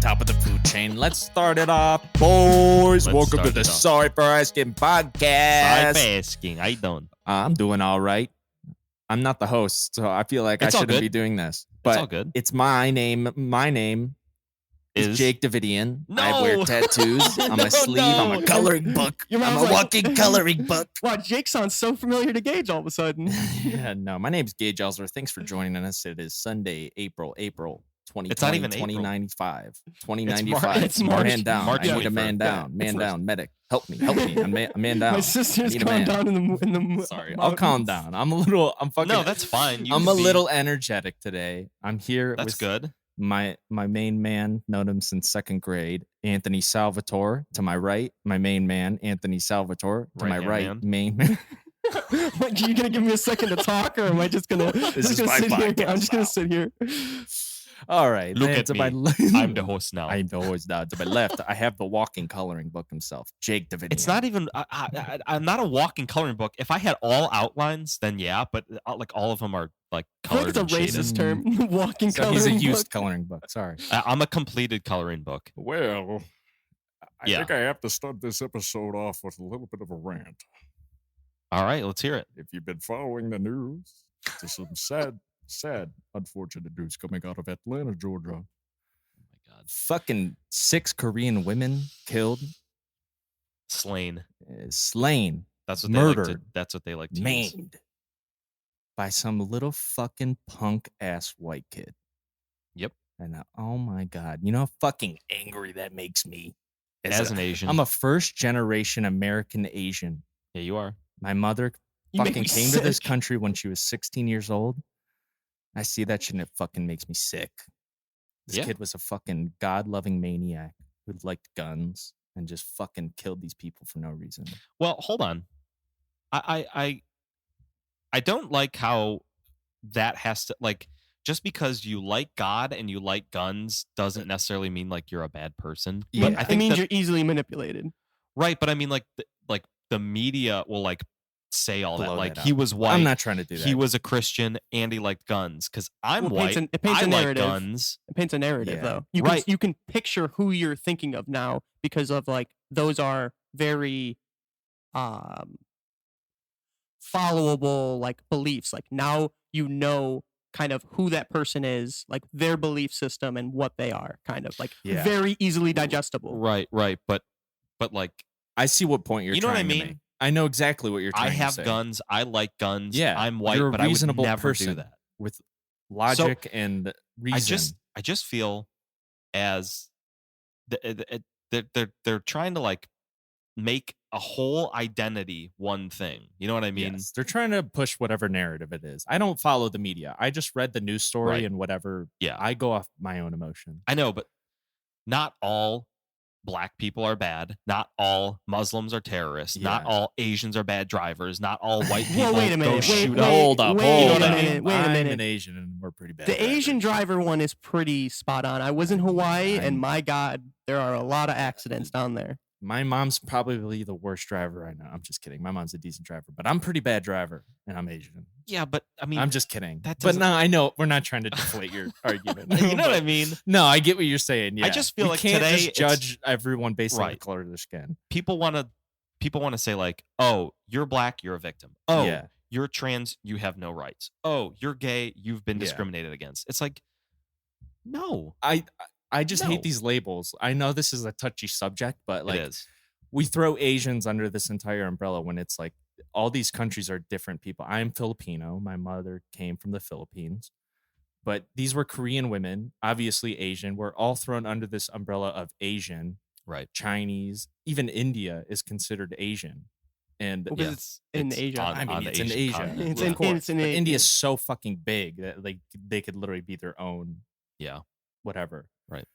top of the food chain. Let's start it off, boys. Welcome to the Sorry for Asking podcast. Sorry for asking. How you doing? I'm doing all right. I'm not the host, so I feel like It's I all shouldn't good. be doing this. But It's all good. it's my name. My name is Jake Davidian. No. I wear tattoos on my No, sleeve. no. I'm a coloring book. Your I'm mom's a like- walking coloring book. Wow, Jake sounds so familiar to Gage all of a sudden. Yeah, no, my name's Gage Ellsworth. Thanks for joining us. It is Sunday, April 2020, It's not even April. 2095. It's 2095. It's March. Man down. March I need a 21st. man down. Man It's down. Medic. Help me. I'm man down. My sister's Need a calmed man. down in the Sorry, I'll calm down. I'm fucking. No, that's fine. You I'm can a be- little energetic today. I'm here That's with good. my main man, known him since second grade, Anthony Salvatore. To my right, my main man, Anthony Salvatore. To my Right-hand right, man. main man. Like, you gonna give me a second to talk, or am I just gonna? This is my sit here? podcast I'm just gonna now. sit here. All right, Look then at to me. my left, I'm the host now. I'm the host now. To my left, I have the walking coloring book himself, Jake Davidian. It's not even. I'm not a walking coloring book. If I had all outlines, then yeah. But like all of them are like I feel colored like and it's a shaded. racist term. Walking So coloring he's a used book. coloring book. Sorry. I'm a completed coloring book. Well, I Yeah. think I have to start this episode off with a little bit of a rant. All right, let's hear it. If you've been following the news, there's some sad, unfortunate news coming out of Atlanta, Georgia. Oh my God, Fucking 6 Korean women killed, slain. slain, That's what they like to. Murdered. That's what they like to use. maimed by some little fucking punk ass white kid. Yep. And oh my God, you know how fucking angry that makes me? As an Asian, I'm a first generation American Asian. yeah, you are. My mother You make fucking me came to this sick. country when she was 16 years old. I see that shit and it fucking makes me sick. This Yeah. kid was a fucking God-loving maniac who liked guns and just fucking killed these people for no reason. Well, hold on. I don't like how that has to like just because you like God and you like guns doesn't necessarily mean like you're a bad person. Yeah. But I It think means that, you're easily manipulated. right, but I mean like the media will like say all that Blow like that he up. was white, I'm not trying to do that. he was a Christian, and he liked guns because I'm Well, it white. paints I a like narrative. guns. It paints a narrative, Yeah. though. You Right. can you can picture who you're thinking of now because of like those are very followable like beliefs. Like now you know kind of who that person is, like their belief system and what they are, kind of like Yeah. very easily digestible. Right, but like I see what point you're You know what I trying to mean? make. I know exactly what you're trying I to have say. guns. I like guns. Yeah, I'm white, you're a but I would reasonable never person do that. with logic and reason. I just feel as they're trying to like make a whole identity one thing. You know what I mean? Yes, they're trying to push whatever narrative it is. I don't follow the media. I just read the news story Right. and whatever. Yeah. I go off my own emotion. I know, but not all black people are bad. Not all Muslims are terrorists. Not Yeah. all Asians are bad drivers. Not all white people Well, wait a go minute, shoot wait, up. Hold up. wait Hold a up. minute, wait a I'm minute. an Asian and we're pretty bad. The Asian driver one is pretty spot on. I was in Hawaii, I'm- and my God, there are a lot of accidents down there. My mom's probably the worst driver I know. I'm just kidding. My mom's a decent driver, but I'm a pretty bad driver and I'm Asian. Yeah, but I mean, I'm just kidding. that But doesn't- no, I know we're not trying to deflate your argument. you know what I But- mean? No, I get what you're saying. Yeah. just feel We like can't today just it's- judge everyone based on the Right. color of their skin. People want to say like, "Oh, you're black, you're a victim. Oh, Yeah. you're trans, you have no rights. Oh, you're gay, you've been Yeah. discriminated against." It's like, no, I just No. hate these labels. I know this is a touchy subject, but like it is. we throw Asians under this entire umbrella when it's like all these countries are different people. I'm Filipino. My mother came from the Philippines, but these were Korean women, obviously Asian. We're all thrown under this umbrella of Asian, Right. Chinese, even India is considered Asian. And Because Yeah. it's in It's Asia. on- I mean, the it's in Asian Asia. continent. It's of in- course, it's in but a- India's so fucking big that like they could literally be their own Yeah. whatever. Right.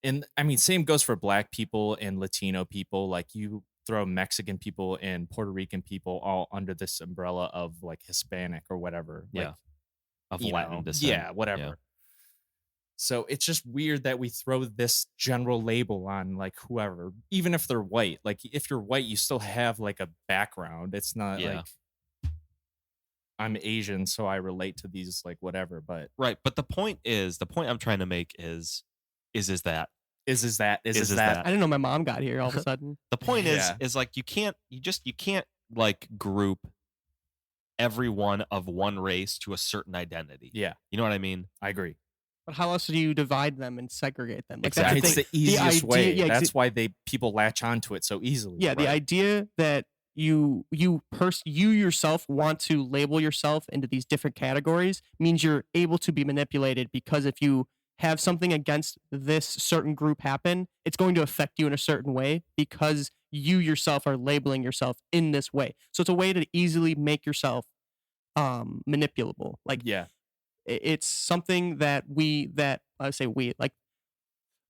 And I mean, same goes for black people and Latino people. Like you throw Mexican people and Puerto Rican people all under this umbrella of like Hispanic or whatever. Yeah. Like, Of you Latin know, descent. yeah, whatever. So it's just weird that we throw this general label on like whoever, even if they're white. Like if you're white, you still have like a background. It's not Yeah. like I'm Asian, so I relate to these like whatever. But Right. But the point I'm trying to make is that Is that Is I didn't know my mom got here all of a sudden. The point Yeah. is like you can't like group everyone of one race to a certain identity. Yeah, You know what I mean? I agree. But how else do you divide them and segregate them? Like Exactly. that's It's the the thing. easiest way. Yeah, That's why people latch onto it so easily. Yeah, the idea that you yourself want to label yourself into these different categories means you're able to be manipulated, because if you have something against this certain group happen, it's going to affect you in a certain way because you yourself are labeling yourself in this way. So it's a way to easily make yourself manipulable. Like Yeah, it's something that I say we, like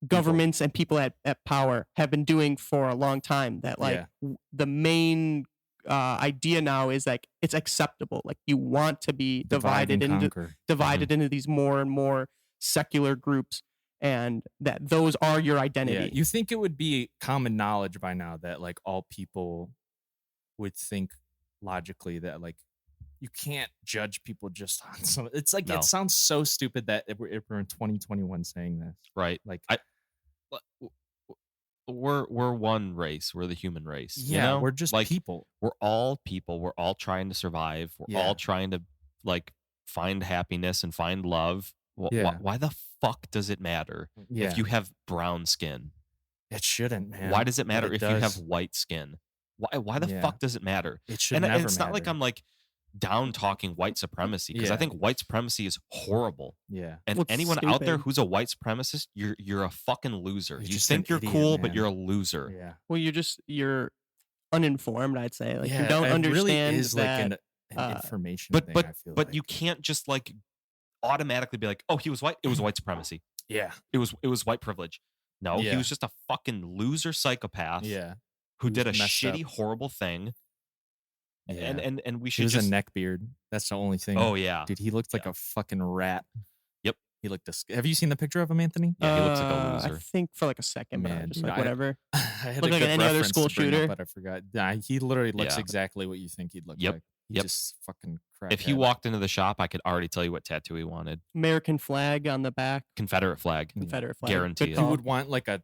governments and people at power have been doing for a long time, that like Yeah. the main idea now is like it's acceptable, like you want to be divide and divided conquer. into these more and more secular groups, and that those are your Yeah, identity. you think it would be common knowledge by now that like all people would think logically that like you can't judge people just on some. It's like No. it sounds so stupid that if we're in 2021 saying this, Right. like We're one race. We're the human race. yeah, you know? we're just like people. we're all people. We're all trying to survive. We're Yeah. all trying to like find happiness and find love. Yeah. Why the fuck does it matter Yeah, if you have brown skin? it shouldn't, man. Why does it matter But if it you have does. white skin? Why the Yeah. fuck does it matter? It should And never it's not like matter. I'm like down talking white supremacy, because I Yeah. think white supremacy is horrible. Yeah, And Well, it's anyone out there stupid. who's a white supremacist, you're a fucking loser. You're You just think an you're idiot, cool, but man. you're a loser. yeah. Well, you're uninformed, I'd say. Like Yeah, you don't it understand really is that. like an information But thing. but I feel but like. you can't just like automatically be like, oh, he was white. It was white supremacy. Yeah, It was white privilege. No, he Yeah. was just a fucking loser psychopath yeah, who He did a was messed shitty, up. horrible thing. yeah. And we He should was just a neckbeard. That's the only thing. oh yeah. Dude, he looked like Yeah. a fucking rat. Yep. He looked. Have you seen the picture of him, Anthony? Yeah, he looks like a I loser. think for like a second, but Man, I'm just dude, like I- whatever. I had Looked a like good any other reference school to bring up, shooter. but I forgot. Nah, he literally looks Yeah. exactly what you think he'd look Yep. like. He Yep. just fucking crack. If he walked into the shop, I could already tell you what tattoo he wanted. American flag on the back, Confederate flag. Confederate flag. Guarantee Good it. he call. would want like a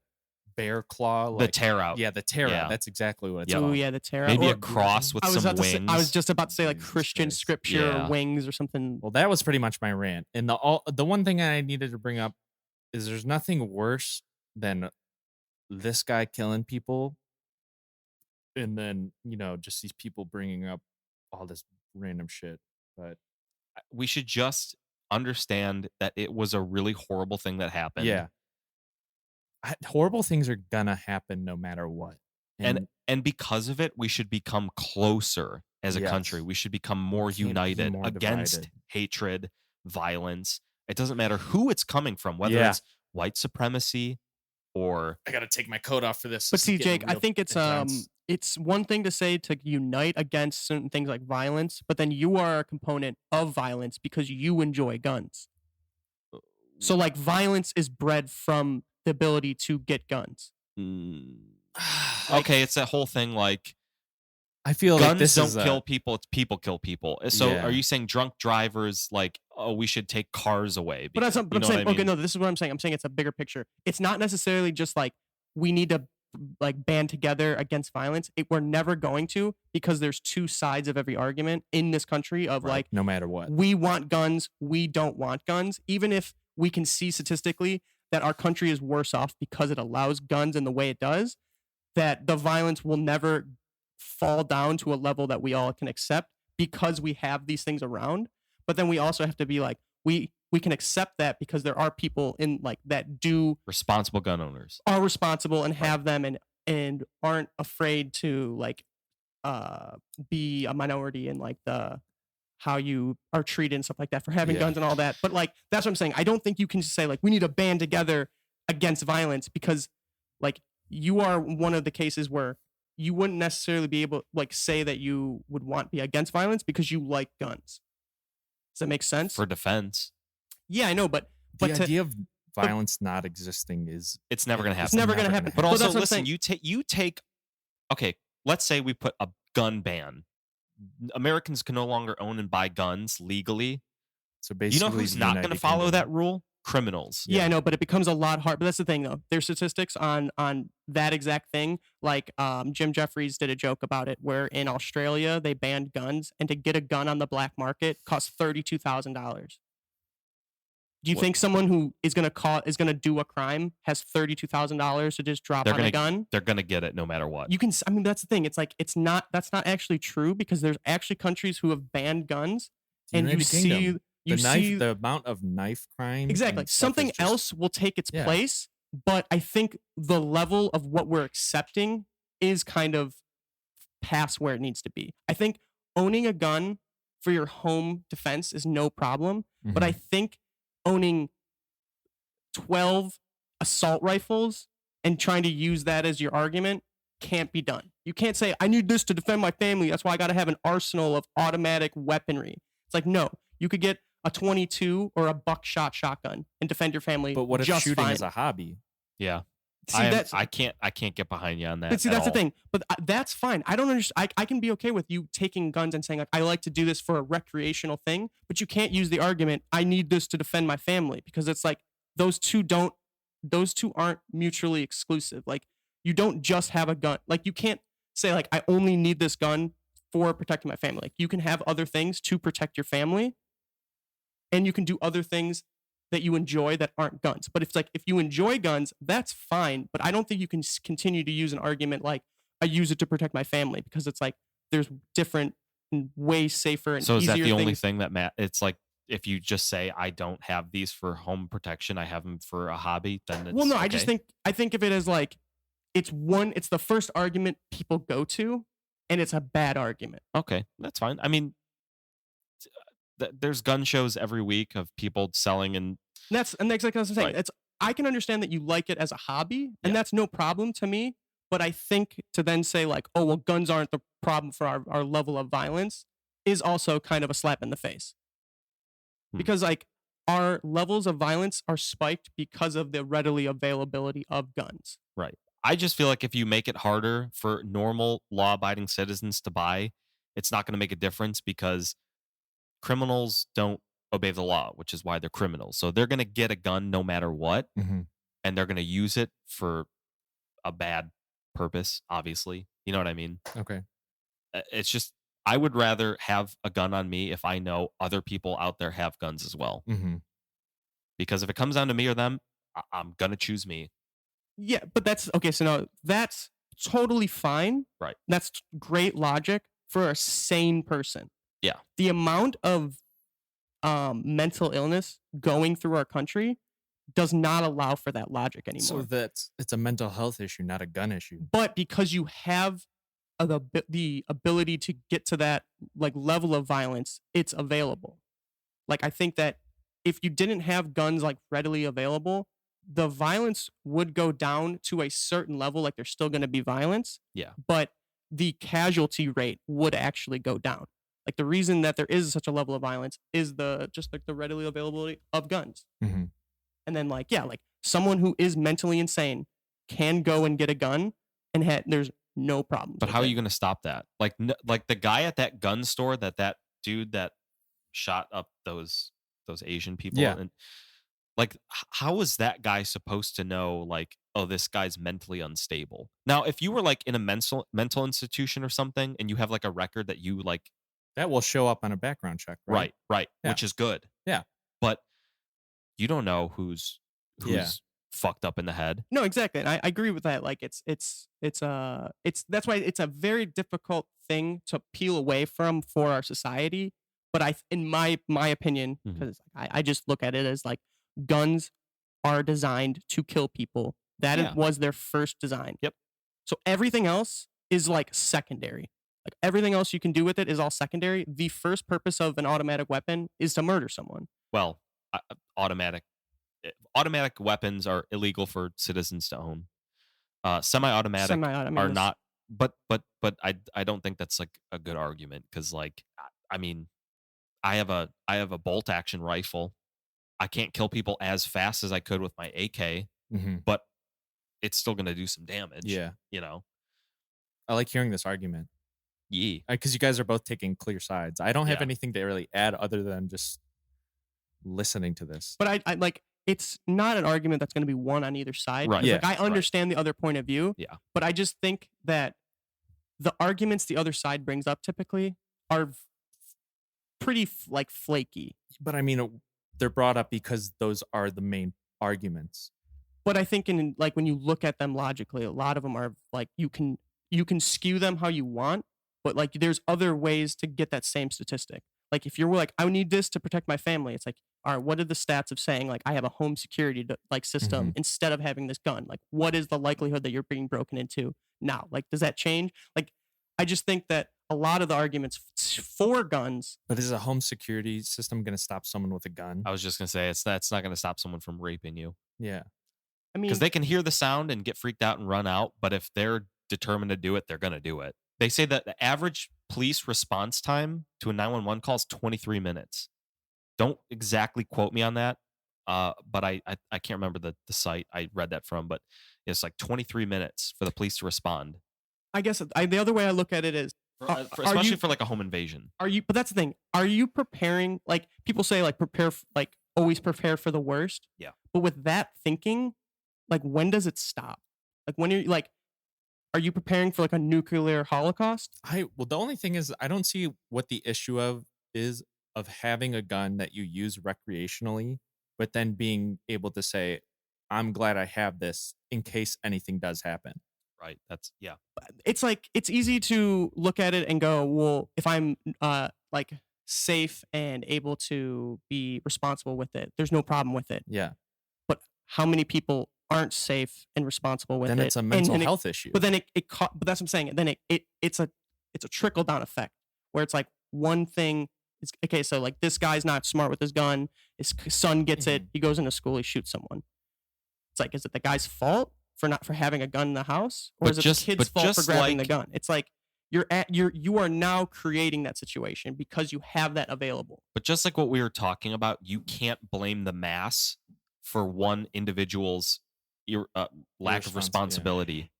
bear claw, The like tear out. yeah, the tear out. Yeah. That's exactly what it's Yep. Oh called. yeah, the terror. Maybe Or- a cross with I was some about to say, wings. I was just about to say like Jesus Christian Christ. scripture Yeah. wings or something. Well, that was pretty much my rant. And the one thing I needed to bring up is there's nothing worse than this guy killing people, and then just these people bringing up all this random shit. But We should just understand that it was a really horrible thing that happened. yeah, horrible things are gonna happen no matter what. And because of it, we should become closer as a country. Yes. We should become more We can't be united more against divided. hatred, violence. It doesn't matter who it's coming from, whether Yeah. it's white supremacy or I gotta take my coat off for this. But This is see, getting Jake, I real think intense. it's one thing to say to unite against certain things like violence, but then you are a component of violence because you enjoy guns. So like violence is bred from the ability to get guns. okay, it's that whole thing like I feel like guns this don't is kill people, it's people kill people. So Yeah. are you saying drunk drivers like, oh, we should take cars away? But that's because- but I'm you know saying what I okay, mean? no, this is what I'm saying. I'm saying it's a bigger picture. It's not necessarily just like we need to like band together against violence. We're never going to, because there's two sides of every argument in this country of Right, like no matter what. we want guns, we don't want guns. Even if we can see statistically that our country is worse off because it allows guns in the way it does, that the violence will never fall down to a level that we all can accept because we have these things around. But then we also have to be like, we can accept that because there are people in like that Responsible gun owners. are responsible and have them and aren't afraid to like be a minority in like the how you are treated and stuff like that for having Yeah. guns and all that. But like that's what I'm saying. I don't think you can just say like we need to band together against violence, because like you are one of the cases where you wouldn't necessarily be able like say that you would want to be against violence because you like guns. Does that make sense? For defense. Yeah, I know, but The to- idea of violence not existing is It's never going to happen. It's never gonna happen. But Well, also, that's what I'm listen, saying. you take, okay, let's say we put a gun ban. Americans can no longer own and buy guns legally. So You basically, know who's the not going to United follow Kingdom. that rule? criminals. Yeah, I know, but it becomes a lot hard. But that's the thing, though. There's statistics on that exact thing. Like Jim Jeffries did a joke about it, where in Australia they banned guns, and to get a gun on the black market costs $32,000. Do you think someone who is gonna do a crime has $32,000 to just drop on a gun? They're gonna get it no matter what. You can. I mean, that's the thing. It's like that's not actually true, because there's actually countries who have banned guns, and United Kingdom. you see the amount of knife crime. exactly something else will take its place. But I think the level of what we're accepting is kind of past where it needs to be. I think owning a gun for your home defense is no problem, but I think owning 12 assault rifles and trying to use that as your argument can't be done. You can't say, I need this to defend my family, that's why I got to have an arsenal of automatic weaponry. It's like, no, you could get a 22 or a buckshot shotgun and defend your family. But what if just shooting fine. is a hobby? Yeah. See, I can't get behind you on that. But see, that's the thing. But that's fine. I don't understand. I can be okay with you taking guns and saying, like, I like to do this for a recreational thing, but you can't use the argument, I need this to defend my family, because it's like those two aren't mutually exclusive. Like, you don't just have a gun. Like, you can't say, like, I only need this gun for protecting my family. Like, you can have other things to protect your family, and you can do other things that you enjoy that aren't guns. But if you enjoy guns, that's fine. But I don't think you can continue to use an argument like, I use it to protect my family, because it's like there's different and way safer and so is easier that the only things. thing that Matt? It's like, if you just say, I don't have these for home protection, I have them for a hobby, then it's Well, no, okay. I think of it as like it's the first argument people go to, and it's a bad argument. Okay, that's fine. I mean, there's gun shows every week of people selling, and That's exactly what I'm saying. Right. I can understand that you like it as a hobby, and Yeah. that's no problem to me. But I think to then say, like, oh, well, guns aren't the problem for our level of violence is also kind of a slap in the face. Because, like, our levels of violence are spiked because of the readily availability of guns. right. I just feel like if you make it harder for normal law-abiding citizens to buy, it's not going to make a difference, because criminals don't obey the law, which is why they're criminals. So they're going to get a gun no matter what, and they're going to use it for a bad purpose, obviously. You know what I mean? Okay. It's just, I would rather have a gun on me if I know other people out there have guns as well. Because if it comes down to me or them, I'm going to choose me. Yeah, but that's okay. So now that's totally fine. Right. That's great logic for a sane person. Yeah. The amount of mental illness going through our country does not allow for that logic anymore. So it's a mental health issue, not a gun issue. But because you have the ability to get to that like level of violence, it's available. Like, I think that if you didn't have guns like readily available, the violence would go down to a certain level. Like, there's still going to be violence. Yeah. But the casualty rate would actually go down. Like, the reason that there is such a level of violence is just the readily availability of guns. And then, like, yeah, like someone who is mentally insane can go and get a gun, and there's no problem. But how are you going to stop that? Like the guy at that gun store, that dude that shot up those Asian people. Yeah. And like, how is that guy supposed to know, like, oh, this guy's mentally unstable? Now, if you were like in a mental institution or something, and you have like a record that you like, that will show up on a background check, right? Right. Yeah. Which is good. Yeah. But you don't know who's fucked up in the head. No, exactly. And I agree with that. Like, it's that's why it's a very difficult thing to peel away from for our society. But in my opinion, because I just look at it as like, guns are designed to kill people. That was their first design. Yep. So everything else is like secondary. Like, everything else you can do with it is all secondary. The first purpose of an automatic weapon is to murder someone. Well, automatic weapons are illegal for citizens to own. Semi-automatic are not. But I don't think that's like a good argument, because, like, I mean, I have a bolt action rifle. I can't kill people as fast as I could with my AK, but it's still going to do some damage. Yeah. You know? I like hearing this argument. Yeah. Because you guys are both taking clear sides. I don't have Yeah. anything to really add other than just listening to this. But I like, it's not an argument that's going to be won on either side. Right. Yeah, Like, I understand the other point of view. Yeah. But I just think that the arguments the other side brings up typically are pretty like flaky. But I mean, they're brought up because those are the main arguments. But I think in like when you look at them logically, a lot of them are like you can skew them how you want, but like there's other ways to get that same statistic. Like if you're like, I need this to protect my family, it's like, all right, what are the stats of saying like I have a home security like system instead of having this gun? Like what is the likelihood that you're being broken into now? Like does that change? Like I just think that a lot of the arguments for guns. But is a home security system going to stop someone with a gun? I was just gonna say that's not gonna stop someone from raping you. Yeah. I mean, Because they can hear the sound and get freaked out and run out, but if they're determined to do it, they're gonna do it. They say that the average police response time to a 911 call is 23 minutes. Don't exactly quote me on that, but I can't remember the site I read that from, but it's like 23 minutes for the police to respond. I guess the other way I look at it is, Especially for like a home invasion. but that's the thing. Are you preparing, like people say, like always prepare for the worst? Yeah. But with that thinking, like when does it stop? Like when you're like, are you preparing for like a nuclear holocaust? Well, the only thing is I don't see what the issue of having a gun that you use recreationally, but then being able to say, I'm glad I have this in case anything does happen. Right. That's yeah. It's like it's easy to look at it and go, well, if I'm like safe and able to be responsible with it, there's no problem with it. Yeah. But how many people aren't safe and responsible with it? Then it's a mental health issue. But then but that's what I'm saying. Then it's a trickle down effect where it's like one thing is okay. So like this guy's not smart with his gun. His son gets it. He goes into school. He shoots someone. It's like, is it the guy's fault for having a gun in the house, or is it the kid's fault for grabbing the gun? It's like you are now creating that situation because you have that available. But just like what we were talking about, you can't blame the mass for one individual's lack of responsibility.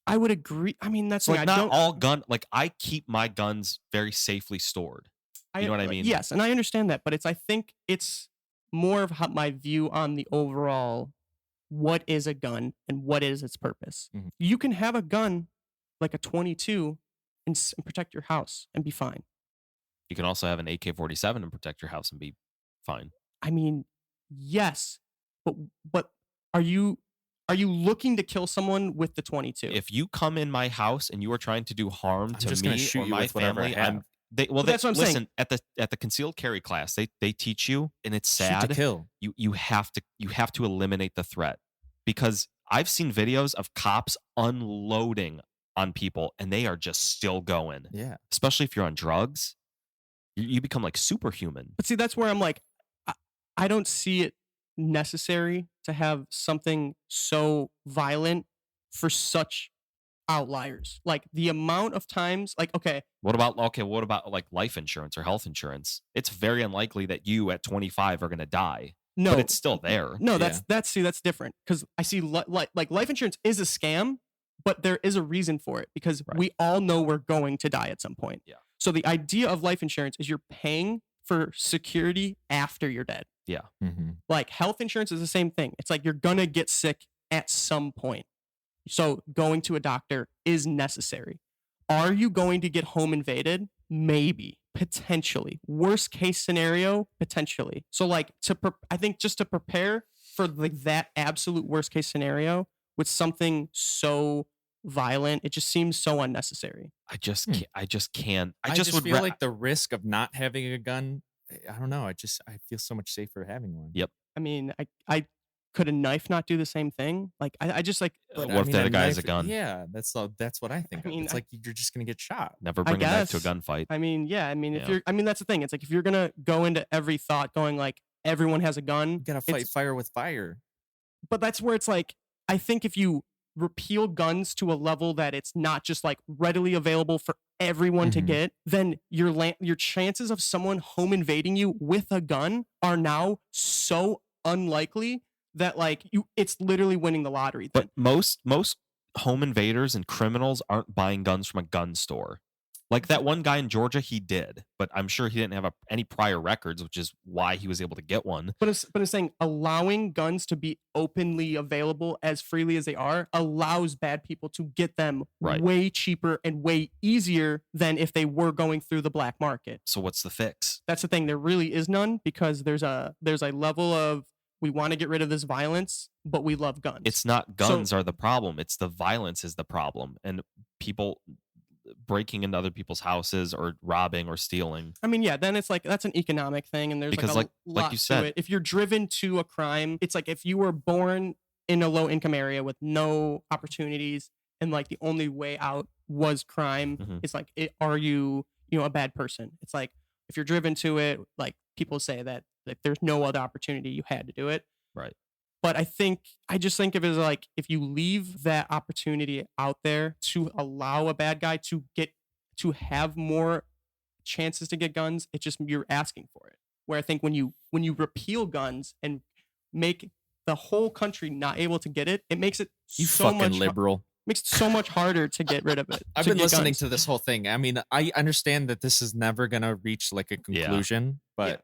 I would agree. I mean, that's like not all gun. Like I keep my guns very safely stored. You know what I mean? Yes, and I understand that, but I think it's more of my view on the overall. What is a gun and what is its purpose? Mm-hmm. You can have a gun like a 22 and protect your house and be fine. You can also have an AK-47 and protect your house and be fine. I mean, yes, but are you looking to kill someone with the 22? If you come in my house and you are trying to do harm to me or my family, that's what I'm saying. At the concealed carry class, they teach you, and it's sad. Shoot to kill. You have to eliminate the threat, because I've seen videos of cops unloading on people and they are just still going. Yeah. Especially if you're on drugs, you become like superhuman. But see, that's where I'm like, I don't see it necessary to have something so violent for such outliers. Like the amount of times, like, what about like life insurance or health insurance? It's very unlikely that you at 25 are going to die. No, but it's still there. No, that's different, because I see like life insurance is a scam, but there is a reason for it, because we all know we're going to die at some point. Yeah. So the idea of life insurance is you're paying for security after you're dead. Yeah. Mm-hmm. Like health insurance is the same thing. It's like you're gonna get sick at some point. So going to a doctor is necessary. Are you going to get home invaded? Maybe, potentially. Worst case scenario, potentially. So like I think just to prepare for like that absolute worst case scenario with something so violent, it just seems so unnecessary. I just can't. I just would feel like the risk of not having a gun. I don't know. I feel so much safer having one. Yep. I mean, I could a knife not do the same thing? Like I just like. What if that guy has a gun? Yeah, that's what I think. It's like you're just gonna get shot. Never bring a knife to a gunfight. I mean, yeah. I mean, that's the thing. It's like if you're gonna go into every thought going like everyone has a gun, you gotta fight fire with fire. But that's where it's like, I think if you repeal guns to a level that it's not just like readily available for everyone to get, then your chances of someone home invading you with a gun are now so unlikely that like it's literally winning the lottery. But most home invaders and criminals aren't buying guns from a gun store. Like that one guy in Georgia, he did, but I'm sure he didn't have any prior records, which is why he was able to get one. But it's saying allowing guns to be openly available as freely as they are allows bad people to get them way cheaper and way easier than if they were going through the black market. So what's the fix? That's the thing. There really is none, because there's a level of, we want to get rid of this violence, but we love guns. It's not guns are the problem. It's the violence is the problem. And people breaking into other people's houses or robbing or stealing. I mean, yeah, then it's like, that's an economic thing, and there's because like a lot you said, to it. If you're driven to a crime, it's like if you were born in a low income area with no opportunities and like the only way out was crime, it's like, are you a bad person? It's like, if you're driven to it, like people say that there's no other opportunity, you had to do it. Right. But I just think of it as like, if you leave that opportunity out there to allow a bad guy to have more chances to get guns, it's just, you're asking for it. Where I think when you repeal guns and make the whole country not able to get it, it makes it liberal. Makes it so much harder to get rid of it. I've been listening to this whole thing. I mean, I understand that this is never gonna reach like a conclusion, but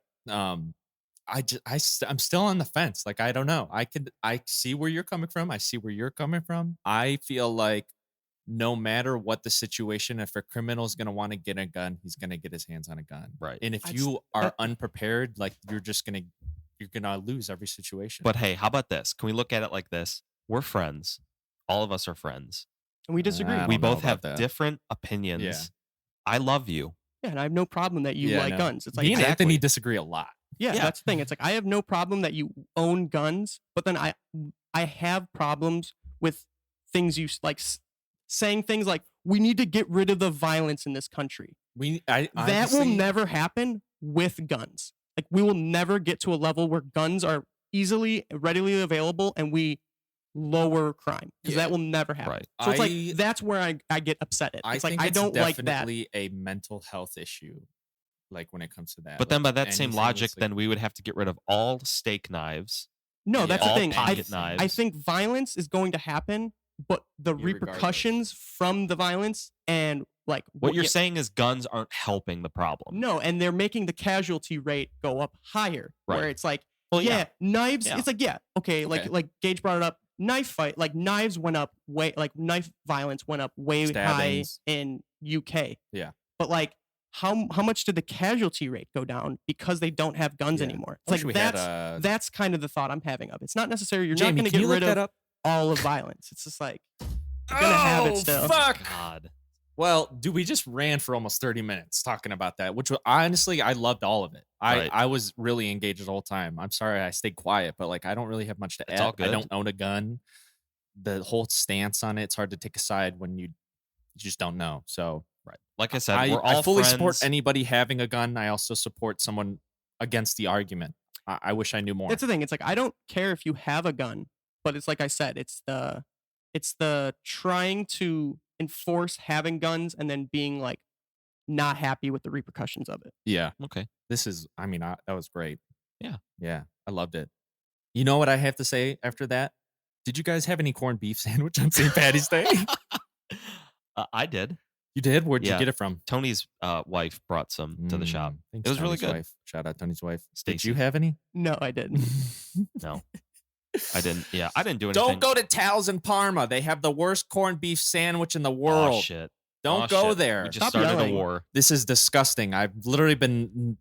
I'm still on the fence. Like, I don't know. I see where you're coming from. I see where you're coming from. I feel like no matter what the situation, if a criminal is going to want to get a gun, he's going to get his hands on a gun. Right. And if you are unprepared, like, you're going to lose every situation. But hey, how about this? Can we look at it like this? We're friends. All of us are friends. And we disagree. We both have different opinions. Yeah. I love you. Yeah, and I have no problem that you like guns. It's like, me and Anthony disagree a lot. Yeah, that's the thing. It's like, I have no problem that you own guns, but then I have problems with things you like, saying things like, we need to get rid of the violence in this country. That will never happen with guns. Like, we will never get to a level where guns are readily available and we lower crime, because that will never happen. Right. So it's like, that's where I get upset at. It's like, I don't like that. Definitely a mental health issue. Like, when it comes to that. But then by that same logic, then we would have to get rid of all steak knives. No, that's the thing. Knives. I think violence is going to happen, but the repercussions from the violence and like what you're saying is guns aren't helping the problem. No, and they're making the casualty rate go up higher. Right. Where it's like, knives. Yeah. It's like, okay, like Gage brought it up. Knife fight, like knives went up knife violence went up way Stabbings. High in UK. Yeah, but like, how much did the casualty rate go down because they don't have guns anymore? It's like, that's kind of the thought I'm having of. It's not necessarily you're not going to get rid of all of violence. It's just like, you're going to have it still. Fuck. God. Well, dude, we just ran for almost 30 minutes talking about that, which honestly, I loved all of it. I was really engaged the whole time. I'm sorry I stayed quiet, but like, I don't really have much to add. I don't own a gun. The whole stance on it's hard to take a side when you just don't know. So, right. Like I said, we're all I fully friends. support anybody having a gun. I also support someone against the argument. I wish I knew more. That's the thing. It's like, I don't care if you have a gun, but it's like I said, it's the trying to enforce having guns and then being like not happy with the repercussions of it. Yeah. Okay. That was great. Yeah. Yeah. I loved it. You know what I have to say after that? Did you guys have any corned beef sandwich on St. Patty's Day? I did. You did? Where'd you get it from? Tony's wife brought some to the shop. Thanks, it was Tony's really good. Wife. Shout out Tony's wife. Stacey. Did you have any? No, I didn't. No. I didn't. Yeah, I didn't do anything. Don't go to Tal's in Parma. They have the worst corned beef sandwich in the world. Oh, shit. Don't go there. We just started a war. This is disgusting. I've literally been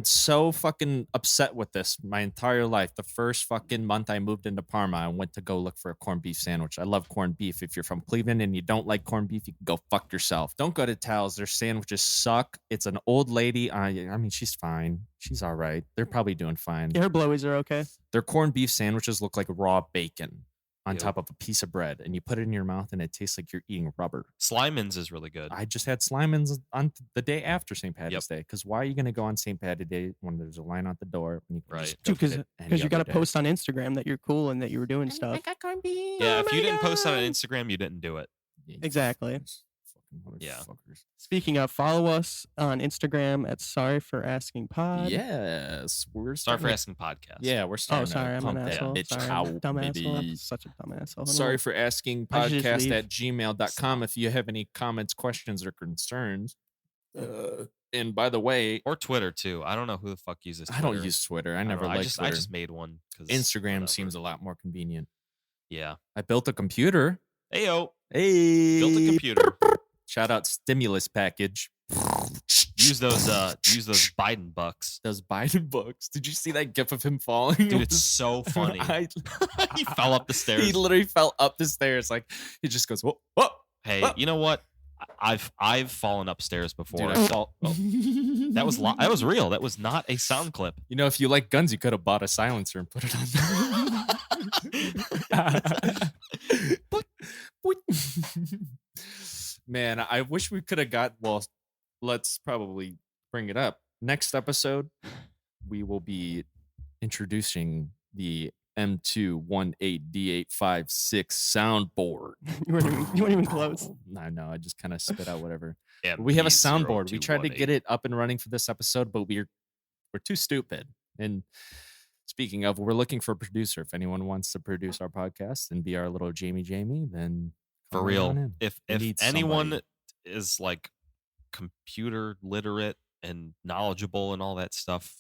so fucking upset with this my entire life. The first fucking month I moved into Parma, I went to go look for a corned beef sandwich. I love corned beef. If you're from Cleveland and you don't like corned beef, you can go fuck yourself. Don't go to Tal's. Their sandwiches suck. It's an old lady. I mean, she's fine. She's all right. They're probably doing fine. Yeah, her blowies are okay. Their corned beef sandwiches look like raw bacon on top of a piece of bread, and you put it in your mouth and it tastes like you're eating rubber. Slyman's is really good. I just had Slyman's on the day after St. Patty's Day, because why are you going to go on St. Patty's Day when there's a line out the door? When you because you got to post on Instagram that you're cool and that you were doing stuff. Yeah, if you didn't post on Instagram, you didn't do it. Exactly. motherfuckers. Speaking of, follow us on Instagram at Sorry for Asking Pod. Yes, we're Sorry for Asking Podcast. Yeah, we're starting. Sorry, I'm an that asshole. bitch Sorry, out, I'm a dumb asshole. baby. I'm such a dumb asshole. Sorry for Asking I should just podcast leave. at gmail.com if you have any comments, questions, or concerns. And by the way, or Twitter too. I don't know who the fuck uses Twitter. I don't use Twitter. I never liked Twitter. I just made one because Instagram seems a lot more convenient. Yeah, I built a computer. Hey, built a computer. Shout out stimulus package. Use those Biden bucks. Those Biden bucks. Did you see that gif of him falling? Dude, it's so funny. He fell up the stairs. He literally fell up the stairs. Like he just goes, whoa, whoa. Hey, whoa. You know what? I've fallen upstairs before. Dude, I fall. Oh. That was real. That was not a sound clip. You know, if you like guns, you could have bought a silencer and put it on. Man, I wish we could have got. Well, let's probably bring it up. Next episode, we will be introducing the M218D856 soundboard. You weren't even close. I know. I just kind of spit out whatever. MP We have a soundboard. We tried to 0218. get it up and running for this episode, but we're too stupid. And speaking of, we're looking for a producer. If anyone wants to produce our podcast and be our little Jamie, then For come on real. in. If need anyone somebody. is like computer literate and knowledgeable and all that stuff,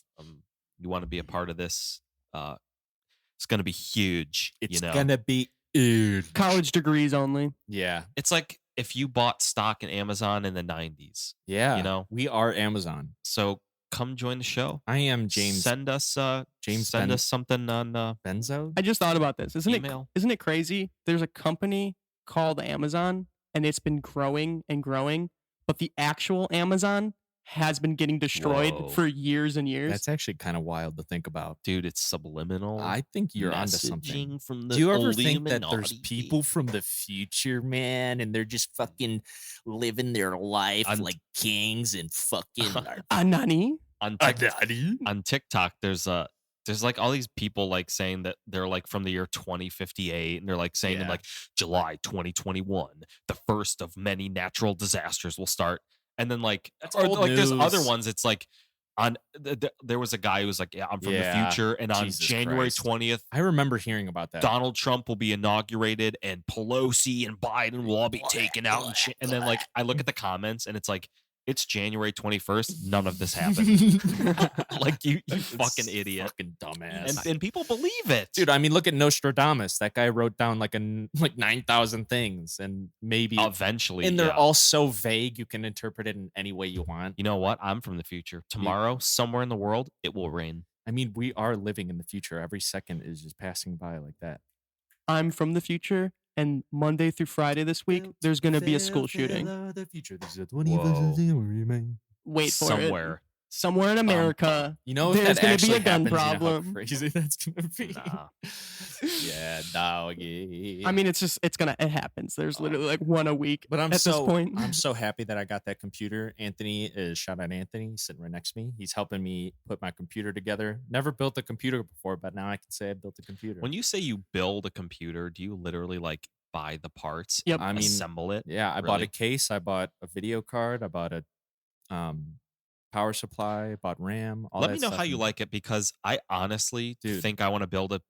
you want to be a part of this, it's going to be huge. It's you know? gonna be huge. College degrees only. Yeah. It's like if you bought stock in Amazon in the 90s. Yeah. You know? We are Amazon. So come join the show. I am James. Send us James send Ben- us something on Benzo? I just thought about this. email. Isn't it crazy? There's a company called Amazon, and it's been growing and growing, but the actual Amazon has been getting destroyed Whoa. for years and years. That's actually kind of wild to think about. Dude, it's subliminal. I think you're onto something. messaging from the Do you ever think that there's Illuminati. people from the future, man, and they're just fucking living their life like kings and fucking Nani? on TikTok? There's like all these people like saying that they're like from the year 2058, and they're like saying in like July 2021, the first of many natural disasters will start. And then like, or old like there's other news. ones. It's like on there was a guy who was like, yeah, I'm from the future, and on Jesus January Christ. 20th, I remember hearing about that. Donald Trump will be inaugurated, and Pelosi and Biden will all be taken out. And then like I look at the comments, and it's like, it's January 21st. None of this happened. Like you fucking idiot, fucking dumbass. and people believe it, Dude, I mean, look at Nostradamus. That guy wrote down like 9,000 things, and maybe Eventually, and they're yeah. all so vague you can interpret it in any way you want. You know what? I'm from the future. Tomorrow, somewhere in the world, it will rain. I mean, we are living in the future. Every second is just passing by like that. I'm from the future, and Monday through Friday this week, there's going to be a school shooting. The future. This is Whoa. Wait for it. Somewhere. In America. You know, if There's that gonna be actually a gun happens, you know how problem. crazy that's gonna be. Nah. Yeah, doggy. I mean, it happens. There's literally like one a week. But I'm at this point. I'm so happy that I got that computer. Anthony is shout out Anthony. He's sitting right next to me. He's helping me put my computer together. Never built a computer before, but now I can say I built a computer. When you say you build a computer, do you literally like buy the parts? Yep. And I mean, assemble it. Yeah, I bought Really? a case. I bought a video card. I bought a power supply. I bought RAM. All Let that me know stuff. how you like it, because I honestly Dude. think I want to build a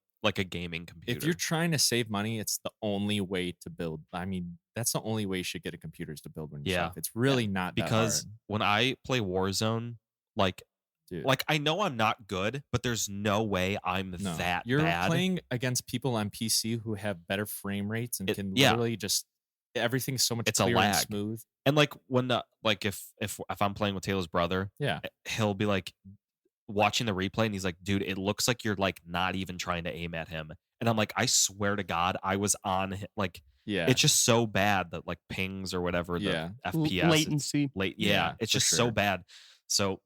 gaming computer. If you're trying to save money, it's the only way to build. I mean, that's the only way you should get a computer is to build one yourself. Yeah. It's really not that because hard. when I play Warzone, like Dude. like I know I'm not good, but there's no way I'm No, that you're bad. playing against people on PC who have better frame rates and can yeah. literally just everything's so much It's a clearer and lag. smooth. And like when like if I'm playing with Taylor's brother, Yeah, he'll be like watching the replay, and he's like, dude, it looks like you're like not even trying to aim at him. And I'm like, I swear to God, I was on like yeah. it's just so bad that like pings or whatever the Yeah. FPS it's Latency. late. Yeah, Yeah, it's for just sure. so bad. So,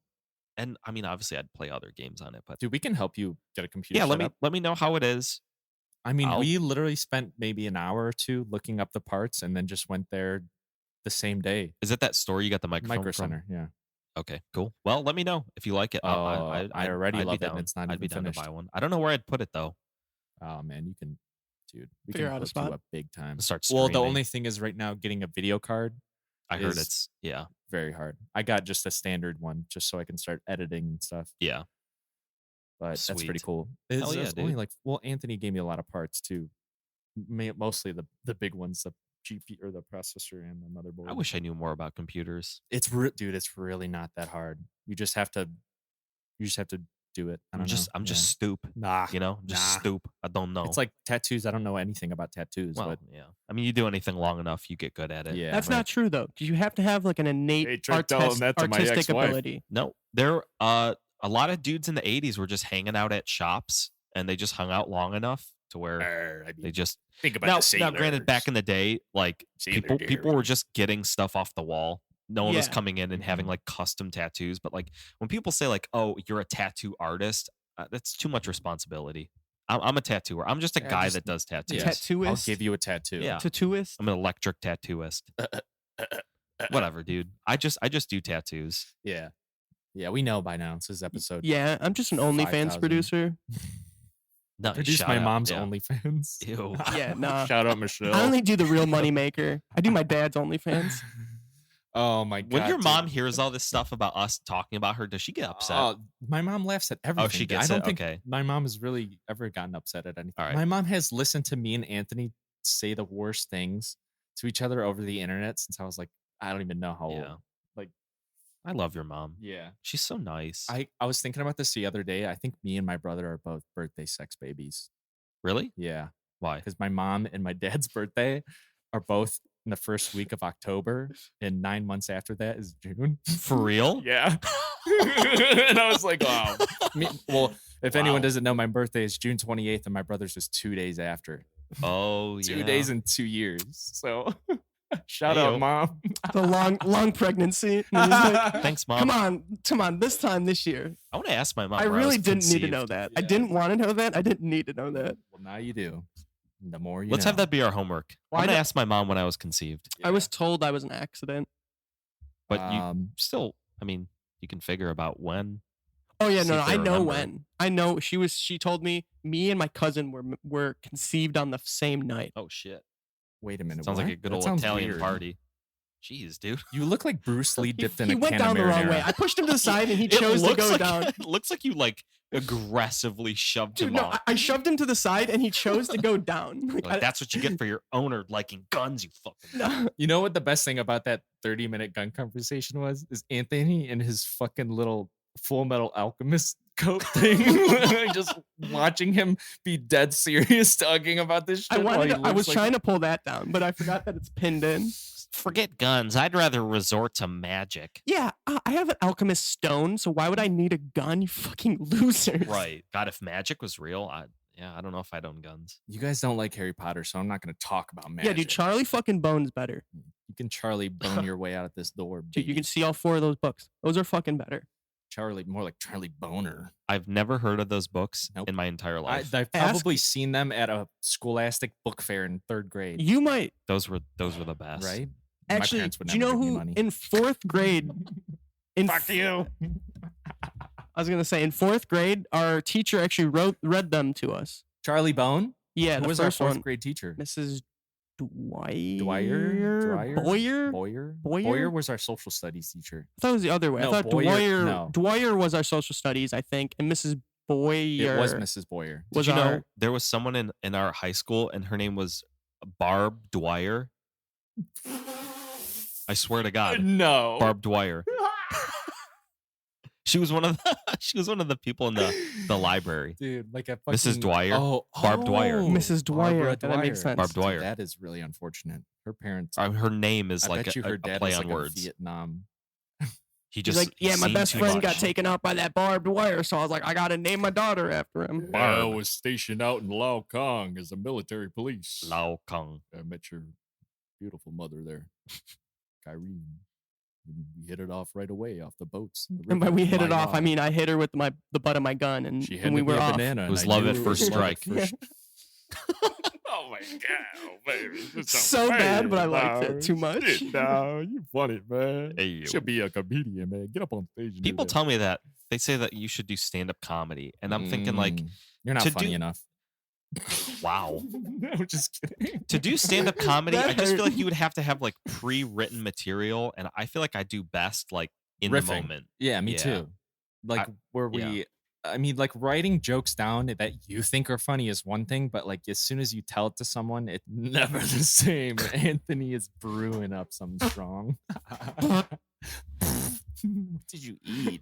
and I mean, obviously, I'd play other games on it, but Dude, we can help you get a computer. yeah, set up. let me know how it is. I mean, I'll- we literally spent maybe an hour or two looking up the parts, and then just went there the same day. Is it that store you got the microphone Micro from? Center, yeah. Okay, cool. Well, let me know if you like it. Oh, I already I'd be love it, and down. it's not I'd be even down to finished. buy one. I don't know where I'd put it though. Oh man, you can, dude. We Figure can out a hook spot. you up big time. Start Well, the streaming. only thing is right now getting a video card. I heard it's very hard. I got just a standard one just so I can start editing and stuff. Yeah. But that's pretty Sweet. cool. Hell yeah, It's only dude. like, well, Anthony gave me a lot of parts too. Mostly the big ones, the GP or the processor and the motherboard. I wish I knew more about computers. Dude, it's really not that hard. You just have to do it. I'm just stoop. Nah, You know, just stoop. I don't know. It's like tattoos. I don't know anything about tattoos, well, but yeah. I mean, you do anything long enough, you get good at it. yeah, That's right. not true though. You have to have like an innate Hey, try telling that to my artistic ex-wife. ability. No, there a lot of dudes in the 80s were just hanging out at shops, and they just hung out long enough to where they just think about now granted, back in the day, like people were just getting stuff off the wall. No one was Yeah. coming in and having like custom tattoos. But like when people say like, "Oh, you're a tattoo artist," that's too much responsibility. I'm a tattooer. I'm just a guy that does tattoos. Tattooist? I'll give you a tattoo. Yeah. Tattooist? I'm an electric tattooist. Whatever, dude. I just do tattoos. Yeah. Yeah, we know by now. It's his episode. Yeah, I'm just an OnlyFans 5,000. producer. No, Produce shout my out. mom's Yeah. OnlyFans. Ew. Yeah, nah. Shout out Michelle. I only do the real money maker. I do my dad's OnlyFans. Oh my god. When your dude. mom hears all this stuff about us talking about her, does she get upset? My mom laughs at everything. she dude. gets I don't it? think Okay. my mom has really ever gotten upset at anything. All right. My mom has listened to me and Anthony say the worst things to each other over the internet since I was like, I don't even know how Yeah. old. Like, I love your mom. yeah. She's so nice. I was thinking about this the other day. I think me and my brother are both birthday sex babies. Really? Yeah. Why? Because my mom and my dad's birthday are both in the first week of October, and 9 months after that is June. For real? Yeah. And I was like, oh. Well, if anyone Wow. doesn't know, my birthday is June 28th, and my brother's was 2 days after. Oh, yeah. 2 days and 2 years. So shout Heyo. out, Mom. The long pregnancy. And it's like, Thanks, Mom. come on, this time this year. I want to ask my mom. I where really was didn't need to conceived. know that. I Yeah. didn't want to know that. I didn't need to know that. Well, now you do. The more you Let's know. have that be our homework. Well, I'm I going to don't- ask my mom when I was conceived. I was told I was an accident. But you Um, still, I mean, you can figure about when. Oh yeah, See no, if I they know remember. when. I know she told me and my cousin were conceived on the same night. Oh, shit. Wait a minute. Sounds like what? a good That old sounds Italian weird. party. Jeez, dude. You look like Bruce Lee dipped in He a went can down of the wrong way. marinara. I pushed him to the side and he It chose to looks go like- down. It looks like you like aggressively shoved Dude, him no, off. I shoved him to the side and he chose to go down. Like, Like, that's what you get for your owner liking guns, you fucking. You know what the best thing about that 30-minute gun conversation was? Is Anthony and his fucking little Full Metal Alchemist coat thing. Just watching him be dead serious talking about this shit. I was trying to pull that down, but I forgot that it's pinned in. Forget guns. I'd rather resort to magic. Yeah, I have an alchemist stone, so why would I need a gun, you fucking losers? Right. God, if magic was real, I don't know if I'd own guns. You guys don't like Harry Potter, so I'm not going to talk about magic. Yeah, dude, Charlie fucking Bone's better. You can Charlie bone your way out of this door. Dude, you baby. can see all 4 of those books. Those are fucking better. Charlie, more like Charlie Boner. I've never heard of those books Nope. in my entire life. I've probably seen them at a Scholastic book fair in 3rd grade. You might Those were the best. Right? My actually. parents would Do you never know give me who money. in 4th grade? Fuck you. I was gonna say in 4th grade, our teacher actually read them to us. Charlie Bone? Yeah, Who the was our first 4th one, grade teacher? Mrs. Dwyer. Boyer? Boyer. Boyer was our social studies teacher. I thought it was the other way. No, I thought Boyer- no. Dwyer was our social studies, I think, and Mrs. Boyer It was Mrs. Boyer. was Did you our. know there was someone in our high school and her name was Barb Dwyer? I swear to God, No. Barb Dwyer. She was one of the people in the library. Dude, like a Mrs. fucking- Dwyer? Oh, Barb Dwyer. Mrs. Dwyer. Barbara That makes Dwyer. sense. Barb Dwyer. Dude, that is really unfortunate. Her parents. Her name is I like bet you a her dad play is on like words. a Vietnam. He He's just like, yeah, he my seen best too friend much. got taken out by that barbed wire, so I was like, I gotta name my daughter after him. I was stationed out in Lao Kong as a military police. Lao Kong. I met your beautiful mother there, Kyrene. We hit it off right away off the boats. in the And by river. we hit it My off, I God. mean I hit her with the butt of my gun, and, She and handed we me were a off. banana. It and was I love knew at it first was love at strike. first- Oh my god, baby! It's So bad, but I liked it now. too much. Shit, now you funny, man. Hey, You should be a comedian, man. Get up on stage. And do People that. tell me that they say that you should do stand up comedy, and I'm thinking like You're not to funny do- enough. Wow. I'm just kidding. To do stand-up comedy, That I just feel like hurt. you would have to have like pre-written material, and I feel like I do best like in the Riffing. moment. Yeah, me Yeah. too. Like where yeah. we I mean, like writing jokes down that you think are funny is one thing, but like as soon as you tell it to someone, it's never the same. Anthony is brewing up something strong. What did you eat?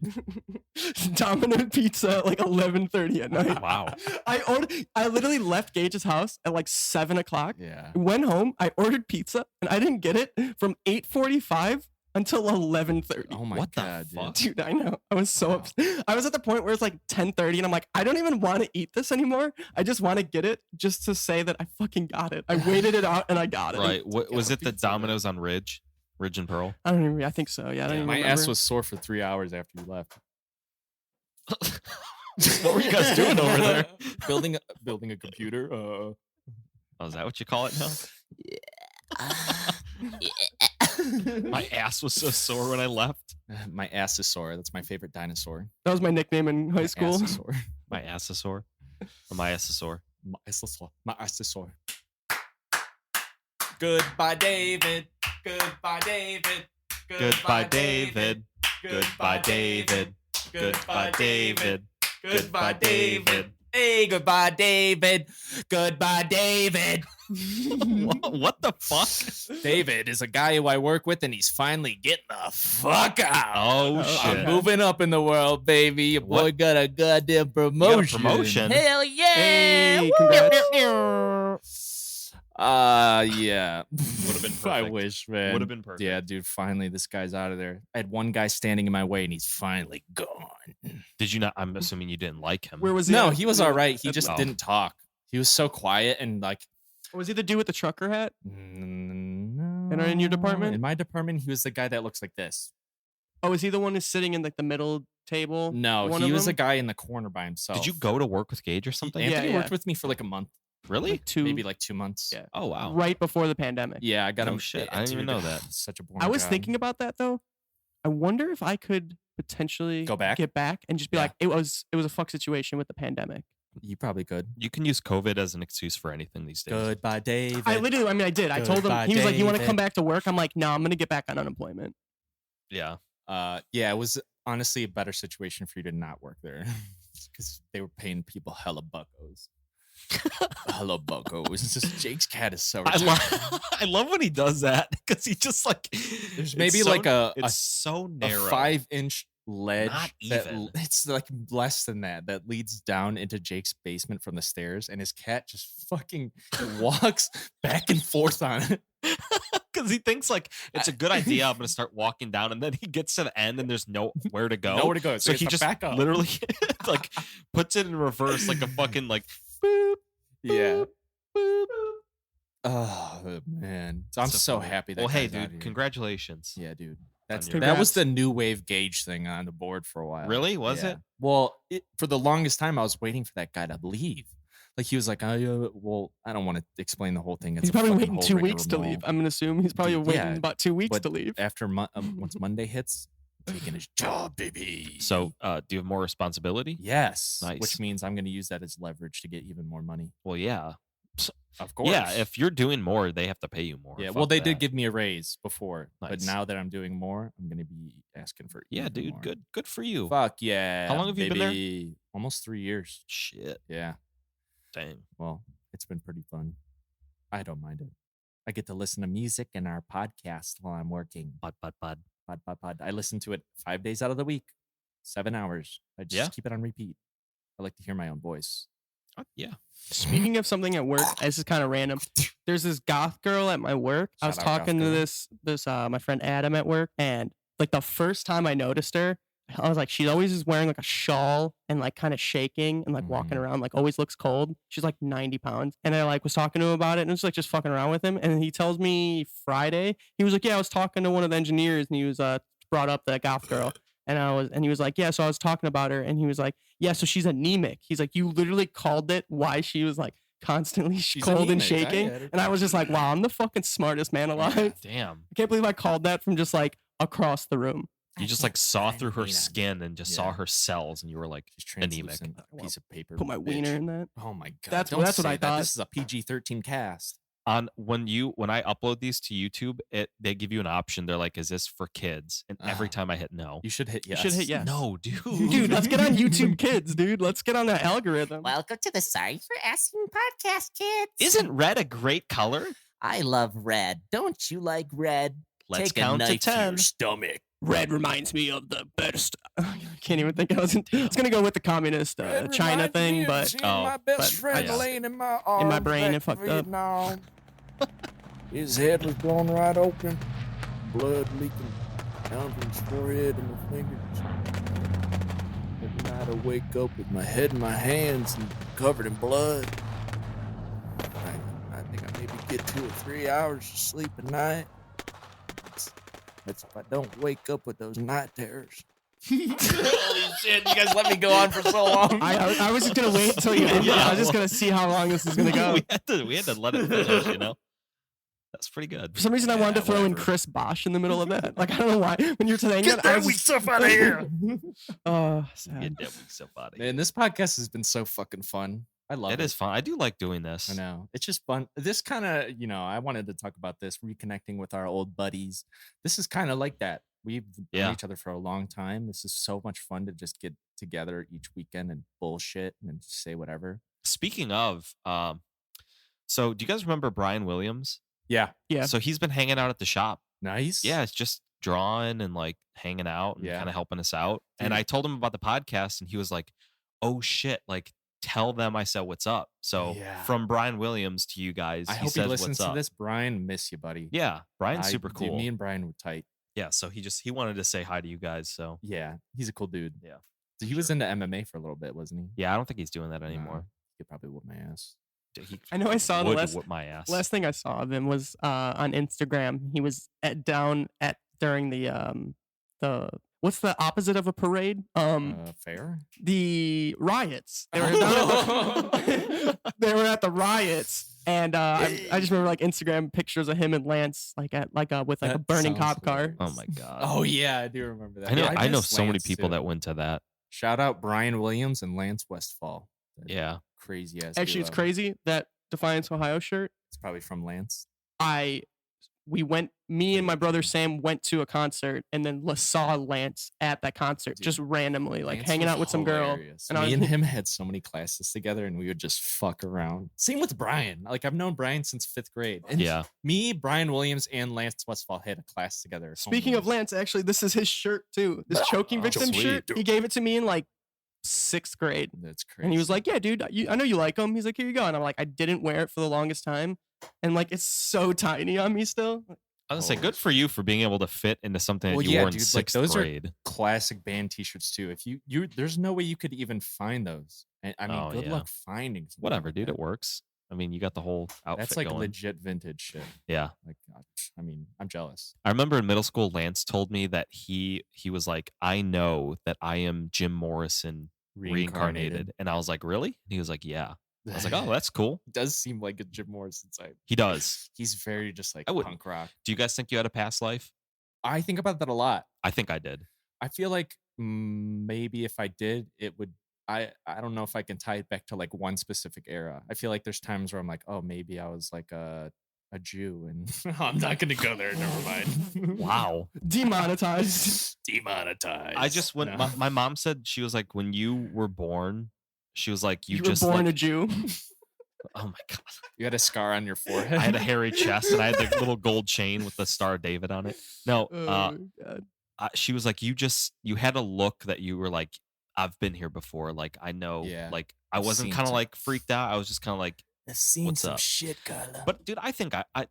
Domino's pizza at like 11:30 at night. Wow. I literally left Gage's house at like 7 o'clock. Yeah. Went home. I ordered pizza, and I didn't get it from 8:45 until 11:30. Oh my What the god, fuck? Dude, I know. I was so Wow. upset. I was at the point where it's like 10:30, and I'm like, I don't even want to eat this anymore. I just want to get it just to say that I fucking got it. I waited it out, and I got it. Right. What was it? The pizza, Domino's on Ridge and Pearl? I don't even. I think so. Yeah. I don't even My remember. ass was sore for 3 hours after you left. What were you guys doing over there? building a computer. Oh, is that what you call it now? My ass was so sore when I left. My ass is sore. That's my favorite dinosaur. That was my nickname in high My school. ass is sore. My ass is sore. Or my ass is sore. My ass is sore. My ass is sore. Goodbye, David. Goodbye, David. Goodbye, David. Goodbye, David. Goodbye, David. Goodbye, David. Hey, goodbye, David. Goodbye, David. What the fuck? David is a guy who I work with, and he's finally getting the fuck out. Oh, Oh, shit. I'm moving up in the world, baby. Your boy What? got a goddamn promotion. promotion? Hell yeah. Hey, Woo. congrats. Yeah. Would have been perfect. I wish, man. Would have been perfect. Yeah, dude. Finally, this guy's out of there. I had one guy standing in my way, and he's finally gone. Did you not? I'm assuming you didn't like him. Where was he? No, at? he was all right. He just Oh. didn't talk. He was so quiet and like. Was he the dude with the trucker hat? No. in your department? In my department, he was the guy that looks like this. Oh, is he the one who's sitting in like the middle table? No, One he of was a them? guy in the corner by himself. Did you go to work with Gage or something? Anthony Yeah, worked yeah. with me for like a month, Really? Like maybe like 2 months. Yeah. Oh, wow. Right before the pandemic. Yeah, I got Oh, him. shit. I didn't even dude, know that. Such a boring I was job. thinking about that though. I wonder if I could potentially Go back? get back and just be Yeah. like, it was a fuck situation with the pandemic. You probably could. You can use COVID as an excuse for anything these days. Goodbye, David. I did. I told him, Goodbye, he was like, you want to come David. back to work? I'm like, no, I'm going to get back on unemployment. Yeah. Yeah, it was honestly a better situation for you to not work there because they were paying people hella buckos. Hella buckos. It's just Jake's cat is so. I love when he does that because he just like There's it's maybe so- like a it's so a narrow. 5-inch ledge. Not that even. it's like less than that leads down into Jake's basement from the stairs, and his cat just fucking walks back and forth on it. Because he thinks like it's a good idea. I'm gonna start walking down, and then he gets to the end, and there's nowhere to go. Nowhere to go. So he has to just back up. literally like puts it in reverse, like a fucking like boop. Yeah. boop. Oh man. So I'm so funny. happy that. Well, hey, guy's out dude, here. congratulations. Yeah, dude. That's your- that was Congrats. the new wave Gage thing on the board for a while. Really? Was Yeah. it? Well, for the longest time, I was waiting for that guy to leave. Like he was like, well, I don't want to explain the whole thing. It's He's a probably fucking waiting whole 2 weeks to rigmarole. leave. I'm going to assume he's probably Dude, waiting yeah, about 2 weeks but to leave. After once Monday hits, taking his job, baby. So, do you have more responsibility? yes, Nice. which means I'm going to use that as leverage to get even more money. Well, yeah. Of course. Yeah, if you're doing more, they have to pay you more. Yeah, Fuck well, they that. did give me a raise before, but Nice. now that I'm doing more, I'm going to be asking for Yeah, even dude, more. good for you. Fuck yeah. How long have you been there? baby. Almost 3 years. Shit, Yeah. dang. Well, it's been pretty fun. I don't mind it. I get to listen to music and our podcast while I'm working. Bud. Pod. I listen to it 5 days out of the week, 7 hours. I just Yeah. keep it on repeat. I like to hear my own voice. Yeah. Speaking of something at work, this is kind of random. There's this goth girl at my work. I was Shout out talking goth to girl. this my friend Adam at work, and like the first time I noticed her, I was like, she always is wearing like a shawl and like kind of shaking and like walking Mhm. around, like always looks cold. She's like 90 pounds. And I like was talking to him about it and it's like just fucking around with him. And he tells me Friday, he was like, yeah, I was talking to one of the engineers and he was brought up the goth girl. And he was like, yeah, so I was talking about her, and he was like, yeah, so she's anemic. He's like, you literally called it why she was like constantly She's cold and anemic. I shaking. get it. And I was just like, wow, I'm the fucking smartest man alive. I Damn. can't believe I called that from just like across the room. You just like saw through her skin and just saw her cells, and you were like anemic. Piece of paper. Put my wiener in that. Oh my god, that's what I thought. This is a PG-13 cast. When I upload these to YouTube, they give you an option. They're like, "Is this for kids?" And every time I hit no, you should hit yes. You should hit yes. No, dude. Dude, let's get on YouTube Kids, dude. Let's get on that algorithm. Welcome to the site for asking podcast kids. Isn't red a great color? I love red. Don't you like red? Let's Take count a to knife 10. your stomach. Red reminds me of the best. I can't even think. I was gonna go with the communist China thing, but my best friend laying in my arms. In my brain, it fucked up. His head was blown right open, blood leaking down from his forehead and my fingers. Every night I wake up with my head in my hands and covered in blood. I think I maybe get 2 or 3 hours of sleep a night. That's if I don't wake up with those night terrors. Holy shit, you guys let me go on for so long. I was just going to wait until you ended. I was just going to see how long this is going to go. We had to let it finish, you know? That's pretty good. For some reason, I wanted to throw in Chris Bosch in the middle of that. Like, I don't know why. When you're saying Get that weak stuff out of here. Oh, sad. Get that weak stuff out of here. Man, this podcast has been so fucking fun. I love it. It is fun. I do like doing this. I know. It's just fun. This kind of, I wanted to talk about this, reconnecting with our old buddies. This is kind of like that. We've known each other for a long time. This is so much fun to just get together each weekend and bullshit and just say whatever. Speaking of, so do you guys remember Brian Williams? Yeah. So he's been hanging out at the shop. Nice. Yeah, it's just drawing and like hanging out and kind of helping us out. Dude. And I told him about the podcast and he was like, "Oh shit, like tell them I said what's up." So from Brian Williams to you guys, I hope he listens to this. Brian, miss you, buddy. Yeah, Brian's super cool. Dude, me and Brian were tight. Yeah, so he wanted to say hi to you guys. So yeah, he's a cool dude. Yeah, so he was into MMA for a little bit, wasn't he? Yeah, I don't think he's doing that anymore. He could probably whoop my ass. I know I saw the whip my ass. Last thing I saw of him was on Instagram. He was during the what's the opposite of a parade? Fair. The riots. They were at the riots, and I just remember like Instagram pictures of him and Lance with a burning cop car. Oh my god. Oh yeah, I do remember that. I know so many people that went to that. Shout out Brian Williams and Lance Westfall. Yeah. Crazy ass. Actually, it's crazy that Defiance Ohio shirt. It's probably from Lance. Me and my brother Sam went to a concert and then saw Lance at that concert. Dude, just randomly, like Lance hanging out with some girl. And me and him had so many classes together and we would just fuck around. Same with Brian. Like I've known Brian since 5th grade. And me, Brian Williams, and Lance Westfall had a class together. Speaking of Lance, actually, this is his shirt too. This choking victim shirt. He gave it to me in like 6th grade. That's crazy. And he was like, "Yeah, dude, I know you like him." He's like, "Here you go." And I'm like, I didn't wear it for the longest time. And like, it's so tiny on me still. I was gonna say, good for you for being able to fit into something that you wore in 6th grade. Are classic band T-shirts too. If you there's no way you could even find those. I mean, good luck finding some. Whatever, dude. It works. I mean, you got the whole outfit. That's like going. legit vintage shit. Yeah. Like, I mean, I'm jealous. I remember in middle school, Lance told me that he was like, "I know that I am Jim Morrison reincarnated," and I was like, "Really?" And he was like, "Yeah." I was like, "Oh, that's cool." It does seem like a Jim Morrison type. He does. He's very just like punk rock. Do you guys think you had a past life? I think about that a lot. I think I did. I feel like maybe if I did, it would. I don't know if I can tie it back to like one specific era. I feel like there's times where I'm like, oh, maybe I was like a Jew, and I'm not gonna go there. Never mind. Wow. Demonetized. I just went. My mom said, she was like, when you were born, she was like, you were just born like, a Jew. Oh my god! You had a scar on your forehead. I had a hairy chest, and I had the little gold chain with the Star of David on it. No, she was like, you had a look that you were like, I've been here before. Like I know. Yeah. Like I wasn't kind of like freaked out. I was just kind of like, I've seen what's some up? Shit, Carla. But dude, I think I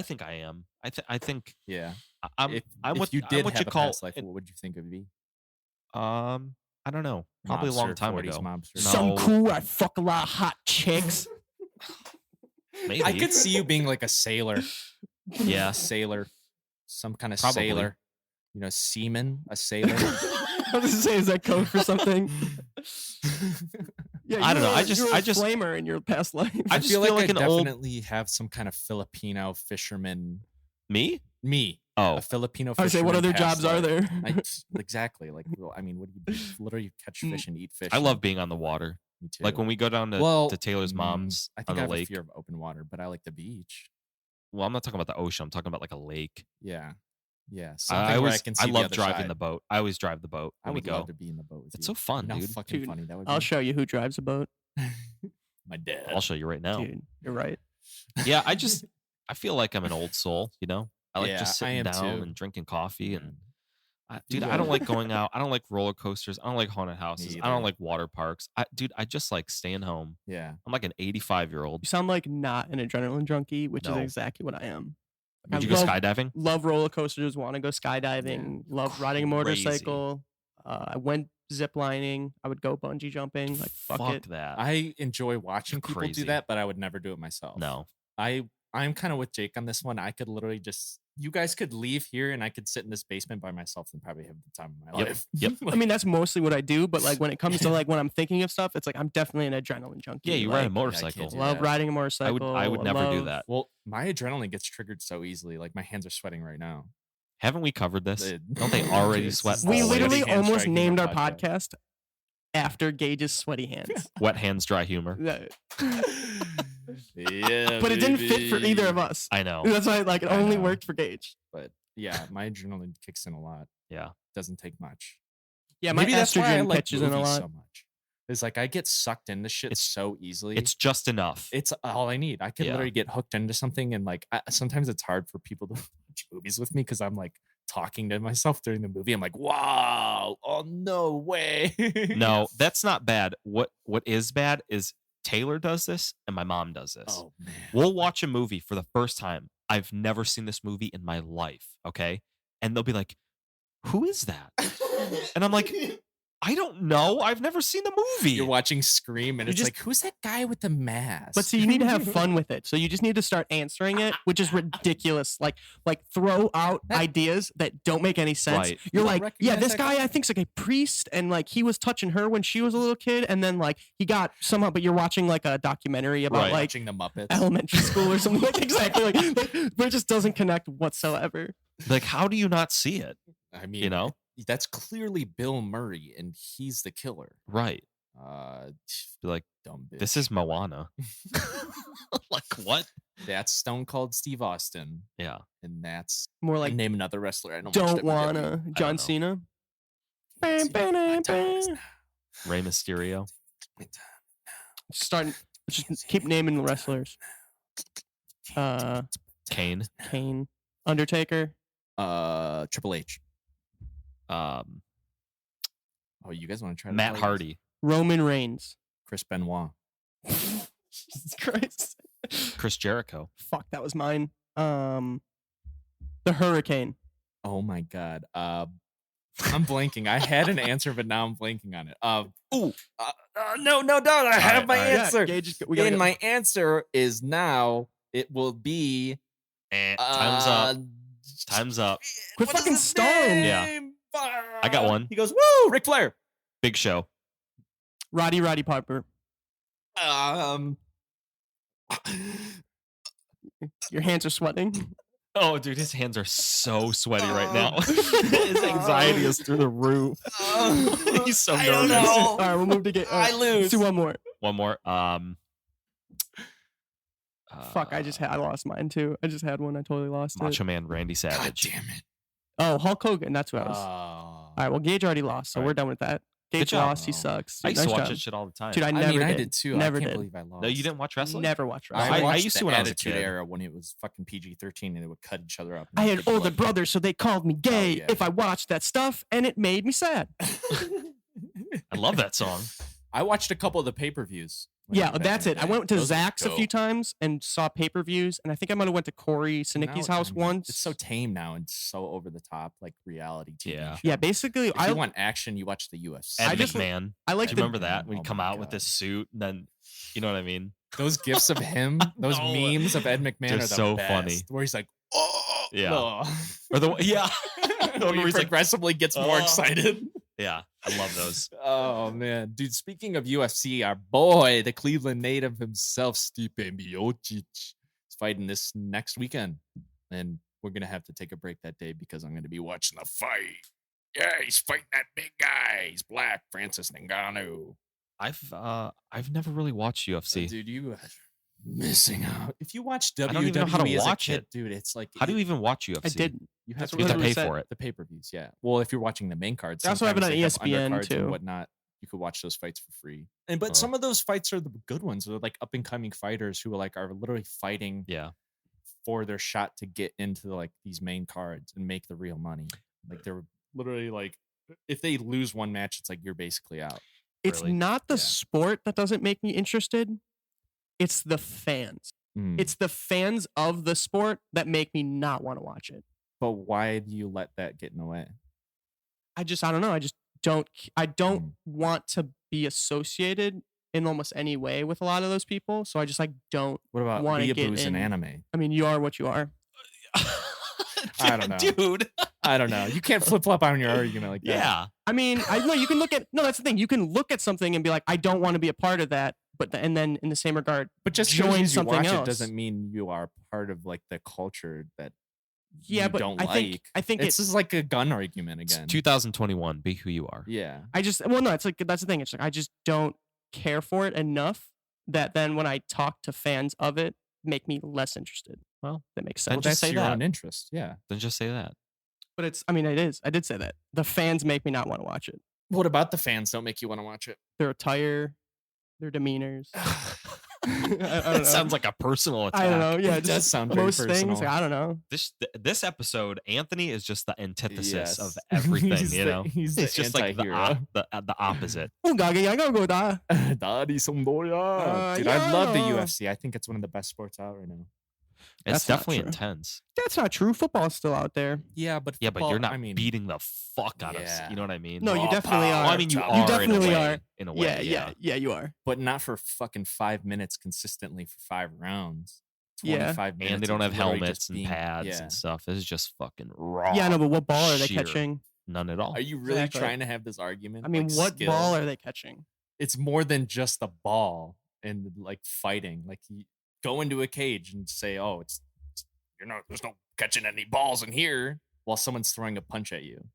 think I am. I think. Yeah. I'm if what you did I'm what have you a call past life, what would you think it would be? I don't know. Probably a long time ago. Some cool. I fuck a lot of hot chicks. Maybe. I could see you being like a sailor. Yeah, sailor. Some kind of sailor. You know, seaman, a sailor. I was gonna say, is that code for something? Yeah, I don't know. I just flamer in your past life. I feel like I definitely have some kind of Filipino fisherman. Me? Me. Oh, A Filipino I would say, what fisherman other past jobs are life. there? Exactly. Like, well, I mean, what do you do? Literally catch fish and eat fish. I love being on the water. Me too. Like when we go down to Taylor's mom's I on think the I have lake. a fear of open water, but I like the beach. Well, I'm not talking about the ocean. I'm talking about like a lake. Yeah. Yeah. I Something where I can see the love other driving side. the boat. I always drive the boat I when we would go. love to be in the boat with It's you. so fun, You know how dude. fucking Dude, funny that would I'll be. show you who drives a boat. My dad. I'll show you right now. Dude, you're right. Yeah, I feel like I'm an old soul, you know? I like Yeah, just I sitting am down too. and drinking coffee and dude, Yeah. I don't like going out. I don't like roller coasters. I don't like haunted houses. I don't either. like water parks. I just like staying home. Yeah. I'm like an 85-year-old. You sound like not an adrenaline junkie, which No. is exactly what I am. Would you I go love- skydiving? Love roller coasters. Want to go skydiving. Love riding a Crazy. motorcycle. I went zip lining. I would go bungee jumping. Like fuck it. that. I enjoy watching You're people crazy. do that, but I would never do it myself. No. I'm kind of with Jake on this one. I could literally just, you guys could leave here and I could sit in this basement by myself and probably have the time of my Yep. life. Yep. I mean, that's mostly what I do. But like when it comes to like when I'm thinking of stuff, it's like I'm definitely an adrenaline junkie. Yeah, you like, ride a can't motorcycle. do Love that. riding a motorcycle. I would never do love- that. Well, my adrenaline gets triggered so easily. Like my hands are sweating right now. Haven't we covered this? Dude. Don't they already It's sweat? just We all the way? literally Sweaty hands almost striking named the our podcast. podcast after Gage's sweaty hands. Wet hands, dry humor. Yeah, But it didn't fit for either of baby. us. I know. That's why like it I only know. worked for Gage. But yeah, my adrenaline kicks in a lot. Yeah. Doesn't take much. Yeah, my Maybe that's why I estrogen like catches in a movies lot. so much. It's like I get sucked into shit so easily. It's just enough. It's all I need. I can Yeah. literally get hooked into something, and like sometimes it's hard for people to watch movies with me because I'm like talking to myself during the movie. I'm like, wow, oh no way. No, that's not bad. What is bad is Taylor does this and my mom does this. Oh man. We'll watch a movie for the first time. I've never seen this movie in my life, okay? And they'll be like, "Who is that?" And I'm like, "I don't know. I've never seen the movie." You're watching Scream, and You it's just- like, who's that guy with the mask? But see, you need to have fun with it. So you just need to start answering it, which is ridiculous. Like throw out ideas that don't make any sense. Right. You're You like, don't yeah, recognize this that guy I think's like a priest, and like he was touching her when she was a little kid, and then like he got somehow. But you're watching like a documentary about Right. like watching the Muppets. elementary school or something like exactly like but it just doesn't connect whatsoever. Like, how do you not see it? I mean, You know? that's clearly Bill Murray, and he's the killer. Right. Be like, Dumb bitch. this is Moana. Like, what? That's Stone Cold Steve Austin, Yeah. and that's More like like name another wrestler. I don't don't wanna John know. Cena. Can't Bam, see bam, my time is bam. Rey Mysterio. now. Starting just keep naming the wrestlers. Kane. Kane, Undertaker. Triple H. Um, Oh, you guys want to try to Matt play this? Hardy. Roman Reigns. Chris Benoit. Jesus Christ. Chris Jericho. Fuck, that was mine. The Hurricane. Oh my god. I'm blanking. I had an answer, but now I'm blanking on it. No. I have my all right. answer. Yeah, Gage, we gotta And go. my answer is now. It will be. Time's up. Time's up. Quit what is fucking his stalling. Yeah. name? I got one. He goes, "Woo, Ric Flair." Big Show. Roddy Piper. Your hands are sweating. Oh, dude, his hands are so sweaty right now. His anxiety is through the roof. He's so I don't nervous. know. All right, we'll move to get. I lose. Let's do one more. One more. Fuck, I lost mine too. I just had one. I totally lost it. Macho Man Randy God Savage. damn it. Oh, Hulk Hogan. That's who I was. Oh. All right, well, Gage already lost, so All we're right. done with that. Good Gage job. lost. He sucks. I used Nice to watch job. that shit all the time. Dude, I I never mean, did. I did too. Never I can't did. believe I lost. No, you didn't watch wrestling? Never watched I, wrestling. I watched used the to when I was a Attitude kid. Era when it was fucking PG-13 and they would cut each other up. I had older blood. brothers, so they called me gay yeah. if I watched that stuff, and it made me sad. I love that song. I watched a couple of the pay-per-views. Yeah, back that's in it. the I day. went to Those were Zach's a few dope. times and saw pay-per-views, and I think I might have went to Corey Sinicki's Now, house I mean, once. It's so tame now and so over the top, like reality TV. Yeah. show. Yeah, basically, If you want action, you watch the UFC. Ed I just- McMahon. I like Do you the remember that when Oh you come my out with God. this suit and then, you know what I mean? Those gifs of him, those No. memes of Ed McMahon They're are the so best, funny. Where he's like, oh, Yeah. oh." Or the yeah, When he where he's like, progressively gets more "Oh." excited. yeah, I love those. Oh man, dude! Speaking of UFC, our boy, the Cleveland native himself, Stipe Miocic, is fighting this next weekend, and we're gonna have to take a break that day because I'm gonna be watching the fight. Yeah, he's fighting that big guy. He's black, Francis Ngannou. I've never really watched UFC. Dude, you are missing out. If you watch WWE I don't even know how to as a watch kid, it. dude, it's like How do you even watch UFC? I didn't. You have That's to what You have to Literally pay said. for it. the pay-per-views, yeah. Well, if you're watching the main cards, They also have it sometimes on they have ESPN undercards too. and whatnot. You could watch those fights for free. But Oh. some of those fights are the good ones. They're like up and coming fighters who are literally fighting Yeah. for their shot to get into these main cards and make the real money. Like they're literally like, if they lose one match, it's like you're basically out. It's Really? not the Yeah. sport that doesn't make me interested. It's the fans. Mm. It's the fans of the sport that make me not want to watch it. But why do you let that get in the way? I don't know. I just don't. I don't Mm. want to be associated in almost any way with a lot of those people. So I just don't. What about Wanna get weeaboos in in. anime? I mean, you are what you are. I don't know. Dude. I don't know. You can't flip flop on your argument like that. Yeah. I mean, you can look at. No, that's the thing. You can look at something and be like, I don't want to be a part of that. But and then in the same regard, But just join because you something watch else. it doesn't mean you are part of like the culture that yeah, you but don't I think it's it's. just like a gun argument It's again. 2021. Be who you are. Yeah. No, it's like that's the thing. It's like I just don't care for it enough that then when I talk to fans of it, make me less interested. Well, that makes then sense. just That's say your that. own interest. Yeah. Then just say that. But it's. I mean, it is. I did say that the fans make me not want to watch it. What about the fans don't make you want to watch it? Their attire, their demeanors. I don't That know. sounds like a personal attack. I don't know. Yeah, It does just sound very most things. personal. Like, I don't know. This episode, Anthony is just the antithesis of Yes. everything. He's you the- know, he's the it's just like anti-hero. the opposite. Oh, Gage, I gotta go da. Daddy Somboya. Dude, I love the UFC. I think it's one of the best sports out right now. It's That's not definitely true. intense. That's not true. Football's still out there. Yeah, but Yeah, but football, you're not I mean, beating the fuck out of. yeah. You know what I mean? No, you Raw definitely power. are. Well, I mean, you You are. definitely in a way, are. In a way, Yeah, you are. but not for fucking 5 minutes consistently for 5 rounds. Yeah. 25 minutes. And they don't of have literally helmets just and being- pads yeah. and stuff. This is just fucking raw. Yeah, I know, but what ball are they sheer. catching? None at all. Are you really Exactly. trying to have this argument? I mean, Like, what skill? ball are they catching? It's more than just the ball and like fighting. Like you go into a cage and say, "Oh, there's no catching any balls in here," while someone's throwing a punch at you.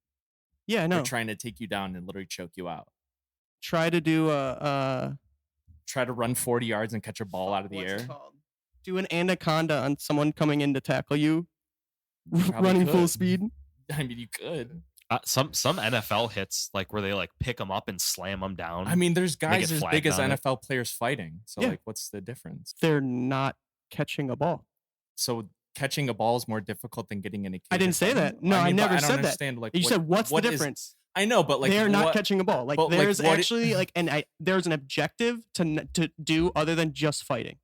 Yeah, I They're know. trying to take you down and literally choke you out. Try to do a Try to run 40 yards and catch a ball out of the what's it air. called? Do an anaconda on someone coming in to tackle you, Probably running full could. speed. I mean, you could. Some NFL hits like where they like pick them up and slam them down. I mean, there's They guys get as big flagged as on it. NFL players fighting. So, Yeah. like, what's the difference? They're not catching a ball. So, catching a ball is more difficult than getting in a cage. I didn't or say something? that. No, I mean, but never I don't said that. understand, like, You said, what's the what is- difference? I know, but like, They're not what- catching a ball. Like but, like, there's what- actually like there's an objective to do other than just fighting.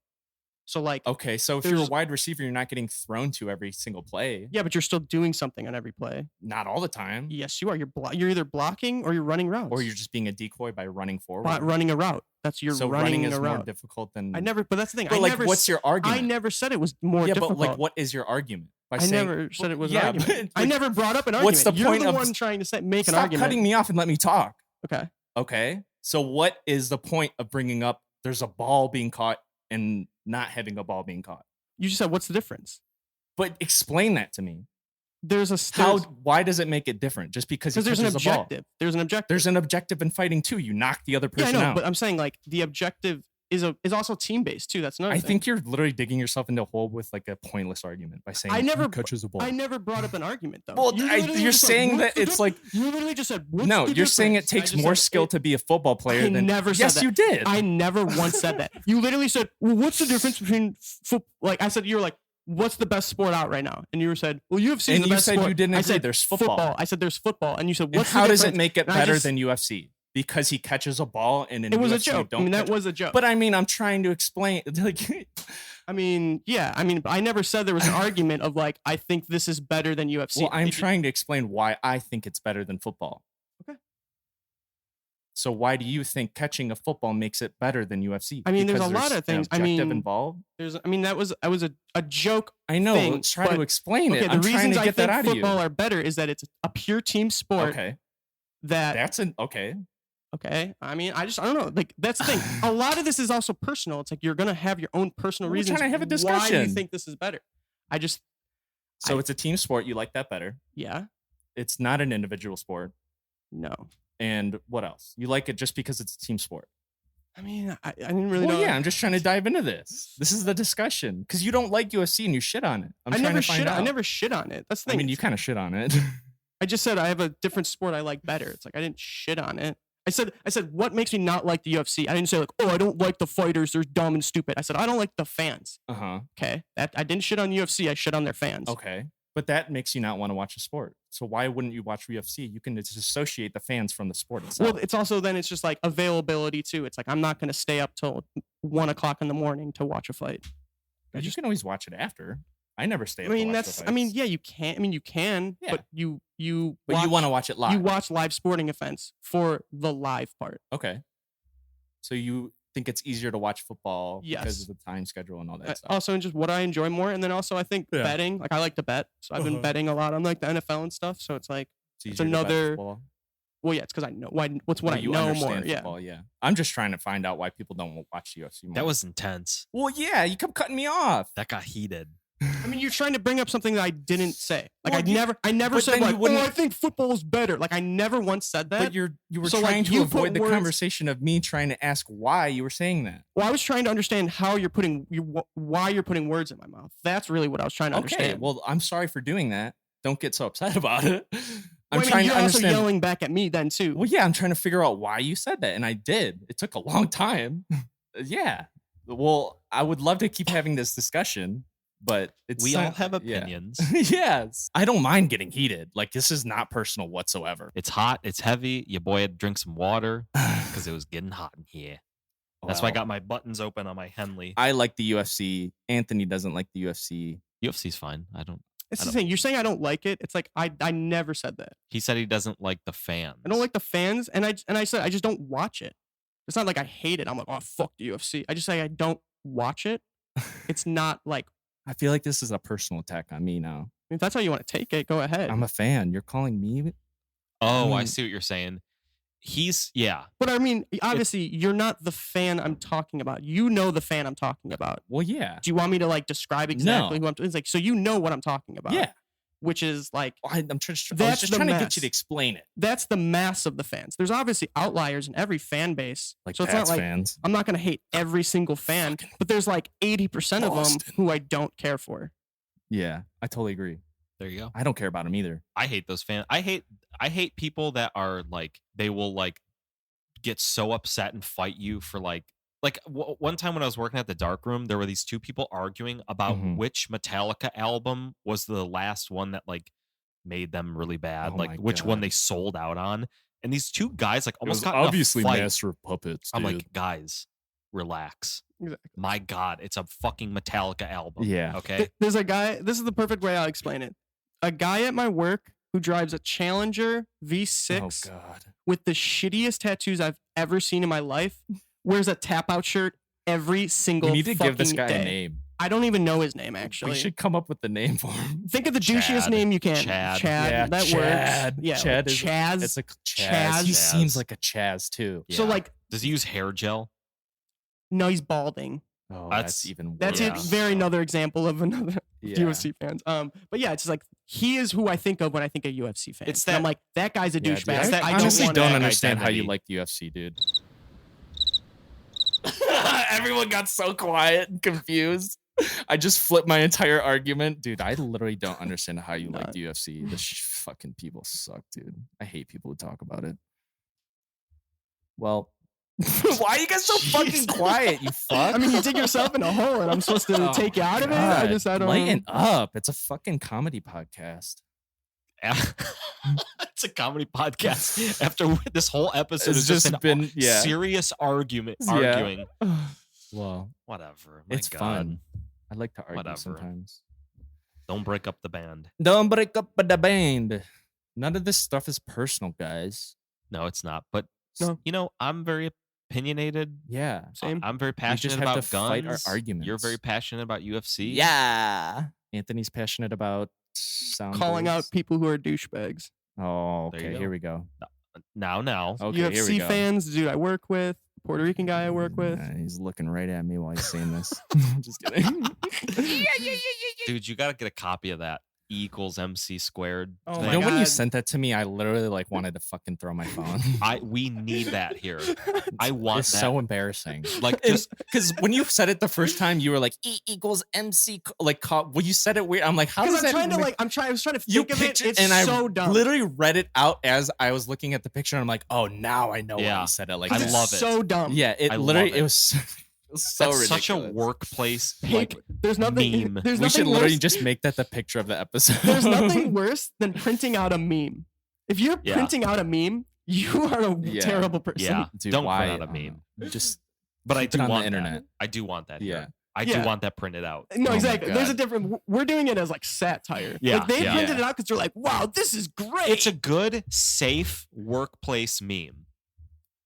So like Okay, so if you're a there's- wide receiver, you're not getting thrown to every single play. yeah, but you're still doing something on every play. Not all the time. Yes, you are. You're either blocking or you're running routes. Or you're just being a decoy by running forward. Not running a route. That's you're so running is a more route. difficult than. I never. But that's the thing. But I like, never. what's your argument? I never said it was more yeah, difficult. but like, what is your argument? By I saying, never said it was yeah, an argument. but, I like, never brought up an argument. what's the You're point the of- one trying to make an Stop argument? cutting me off and let me talk. Okay. Okay. So what is the point of bringing up there's a ball being caught and not having a ball being caught? You just said what's the difference? But explain that to me. There's a How? Why does it make it different? Just because he because there's an catches a ball? objective. There's an objective. There's an objective in fighting too. You knock the other Yeah, I person know, out. but I'm saying like the objective is also team based too. That's another I thing. think you're literally digging yourself into a hole with like a pointless argument by saying I never- "Who catches a ball." I never brought up an argument though. Well, You literally you're just said, saying "What's that the it's like you literally just said what's no. the You're saying it difference?" I takes just more said, skill to be a football player I than. never said Yes, that. you did. I never once said that. You literally said, well, "What's the difference between like I said?" You were like, "What's the best sport out right now?" And you said, "Well, UFC is And the you best said sport." you didn't I agree. said, There's football. I said there's football, and you said, And "What's how the does it difference?" make it And I better just- than UFC? Because he catches a ball and in It was a UFC you joke. I don't mean, that catch- was a joke. But I mean, I'm trying to explain. Like, I mean, yeah. I mean, I never said there was an argument of like I think this is better than UFC. well, I'm If you- trying to explain why I think it's better than football. Okay. So why do you think catching a football makes it better than UFC? I mean, there's Because a lot of an things. I objective mean, involved. I mean, that was a joke. I know. thing, Let's try to but- explain Okay, it. the I'm trying reasons to I get that think out of you. football are better is that it's a pure team sport. Okay, That that's an okay. okay. I mean, I don't know. Like that's the thing. A lot of this is also personal. It's like you're gonna have your own personal We're reasons trying to have a why you discussion. think this is better. I just So it's a team sport. You like that better? Yeah. It's not an individual sport. No. And what else? You like it just because it's a team sport? I mean, I didn't really know. Yeah, I'm just trying to dive into this. This is the discussion because you don't like UFC and you shit on it. I never shit on it. That's the thing. I mean, you kind of shit on it. I just said I have a different sport I like better. It's like I didn't shit on it. I said what makes me not like the UFC? I didn't say like, oh, I don't like the fighters. They're dumb and stupid. I said I don't like the fans. Okay, that I didn't shit on UFC. I shit on their fans. Okay, but that makes you not want to watch a sport. So why wouldn't you watch UFC? You can disassociate the fans from the sport itself. Well, it's also then it's just like availability too. It's like I'm not going to stay up till 1 o'clock in the morning to watch a fight. You can always watch it after. I never stay up. I mean, yeah, you can. I mean, you can, yeah. but you want to watch it live. You watch live sporting events for the live part. Okay. So you think it's easier to watch football because Yes. of the time schedule and all that stuff. Also, and just what I enjoy more, and then also I think betting. Like I like to bet, so I've been betting a lot on like the NFL and stuff. So it's like it's another. Well, yeah, it's because I know what's what I know more. Football, yeah. I'm just trying to find out why people don't watch UFC more. That was intense. Well, yeah, you kept cutting me off. That got heated. I mean, you're trying to bring up something that I didn't say. Like I never said like, oh, I think football is better. Like I never once said that. But you were trying to avoid the conversation of me trying to ask why you were saying that. Well, I was trying to understand how why you're putting words in my mouth. That's really what I was trying to understand. Okay, well, I'm sorry for doing that. Don't get so upset about it. You're also yelling back at me then too. Well, yeah, I'm trying to figure out why you said that, and I did. It took a long time. Yeah. Well, I would love to keep having this discussion. But we all have opinions. Yeah. Yes. I don't mind getting heated. Like, this is not personal whatsoever. It's hot. It's heavy. Your boy had to drink some water because it was getting hot in here. That's why I got my buttons open on my Henley. I like the UFC. Anthony doesn't like the UFC. UFC's fine. It's the thing. You're saying I don't like it. It's like I never said that. He said he doesn't like the fans. I don't like the fans, and I said I just don't watch it. It's not like I hate it. I'm like, oh, fuck the UFC. I just say I don't watch it. It's not like. I feel like this is a personal attack on me now. If that's how you want to take it, go ahead. I'm a fan. You're calling me? I see what you're saying. But I mean, obviously, you're not the fan I'm talking about. You know the fan I'm talking about. Well, yeah. Do you want me to like describe exactly who I'm? It's like so you know what I'm talking about. Yeah. Which is like I'm just trying to get you to explain it. That's the mass of the fans. There's obviously outliers in every fan base. Like so it's Pats not like fans. I'm not going to hate every single fan, but there's like 80% of them who I don't care for. Yeah, I totally agree. There you go. I don't care about them either. I hate those fans. I hate people that are like they will like get so upset and fight you for like one time when I was working at the dark room, there were these two people arguing about which Metallica album was the last one that like made them really bad, like which one they sold out on. And these two guys like almost got obviously in a fight. Master of Puppets. I'm dude. like, guys, relax. Exactly. My God, it's a fucking Metallica album. Yeah. Okay. There's a guy. This is the perfect way I'll explain it. A guy at my work who drives a Challenger V6 with the shittiest tattoos I've ever seen in my life. Wears a tap out shirt every single fucking day. We need to give this guy a name. I don't even know his name, actually. We should come up with the name for him. Think of the douchiest name you can. Chad. Yeah, that works. Yeah, Chad like Chaz. It's like Chaz. He seems like a Chaz, too. Yeah. So, like... Does he use hair gel? No, he's balding. Oh, that's even worse. That's another example of another UFC fans. But yeah, it's just like, he is who I think of when I think of UFC fans. It's that, I'm like, that guy's a douchebag. I honestly don't understand how you like the UFC, dude. Everyone got so quiet and confused. I just flipped my entire argument. Dude, I literally don't understand how you like the UFC. The fucking people suck, dude. I hate people who talk about it. Well, why are you guys so fucking quiet, you fuck? I mean, you dig yourself in a hole and I'm supposed to take you out of it? I don't lighten up. It's a fucking comedy podcast. It's a comedy podcast. After this whole episode has just been serious arguing. Well, whatever. It's fun. I like to argue sometimes. Don't break up the band. Don't break up the band. None of this stuff is personal, guys. No, it's not. But you know, I'm very opinionated. Yeah, same. I'm very passionate about guns. Fight our arguments. You're very passionate about UFC. Yeah. Anthony's passionate about calling out people who are douchebags. Oh, okay. Here we go. Now. Okay, UFC here we go. fans, dude, I work with. Puerto Rican guy I work with. He's looking right at me while he's saying this. I'm just kidding. Dude, you got to get a copy of that. equals MC squared. Oh thing. my You know, when you God. sent that to me, I literally like wanted to fucking throw my phone. We need that here. I want It's that. so embarrassing. Like, just because when you said it the first time, you were like E equals MC. When you said it weird, I'm like, how does Because that? I was trying to You think of it. pictured, It's and so I dumb. literally read it out as I was looking at the picture. And I'm like, oh, now I know why Yeah. you said it like I that. love it. So dumb. Yeah, it I literally love it. was so That's ridiculous. such a workplace Like, there's nothing. meme. There's We should nothing literally worse. just make that the picture of the episode. There's nothing worse than printing out a meme. If you're Yeah. printing out a meme, you are a Yeah. terrible person. Yeah, Dude, don't why? print out a meme. Just But I keep do it on want the internet. that. I do want that. Yeah. Here. I Yeah. do want that printed out. No, Oh my exactly. There's a God. different. We're doing it as like satire. Yeah, Like they yeah. printed Yeah. it out because they're like, "Wow, this is great." It's a good, safe workplace meme.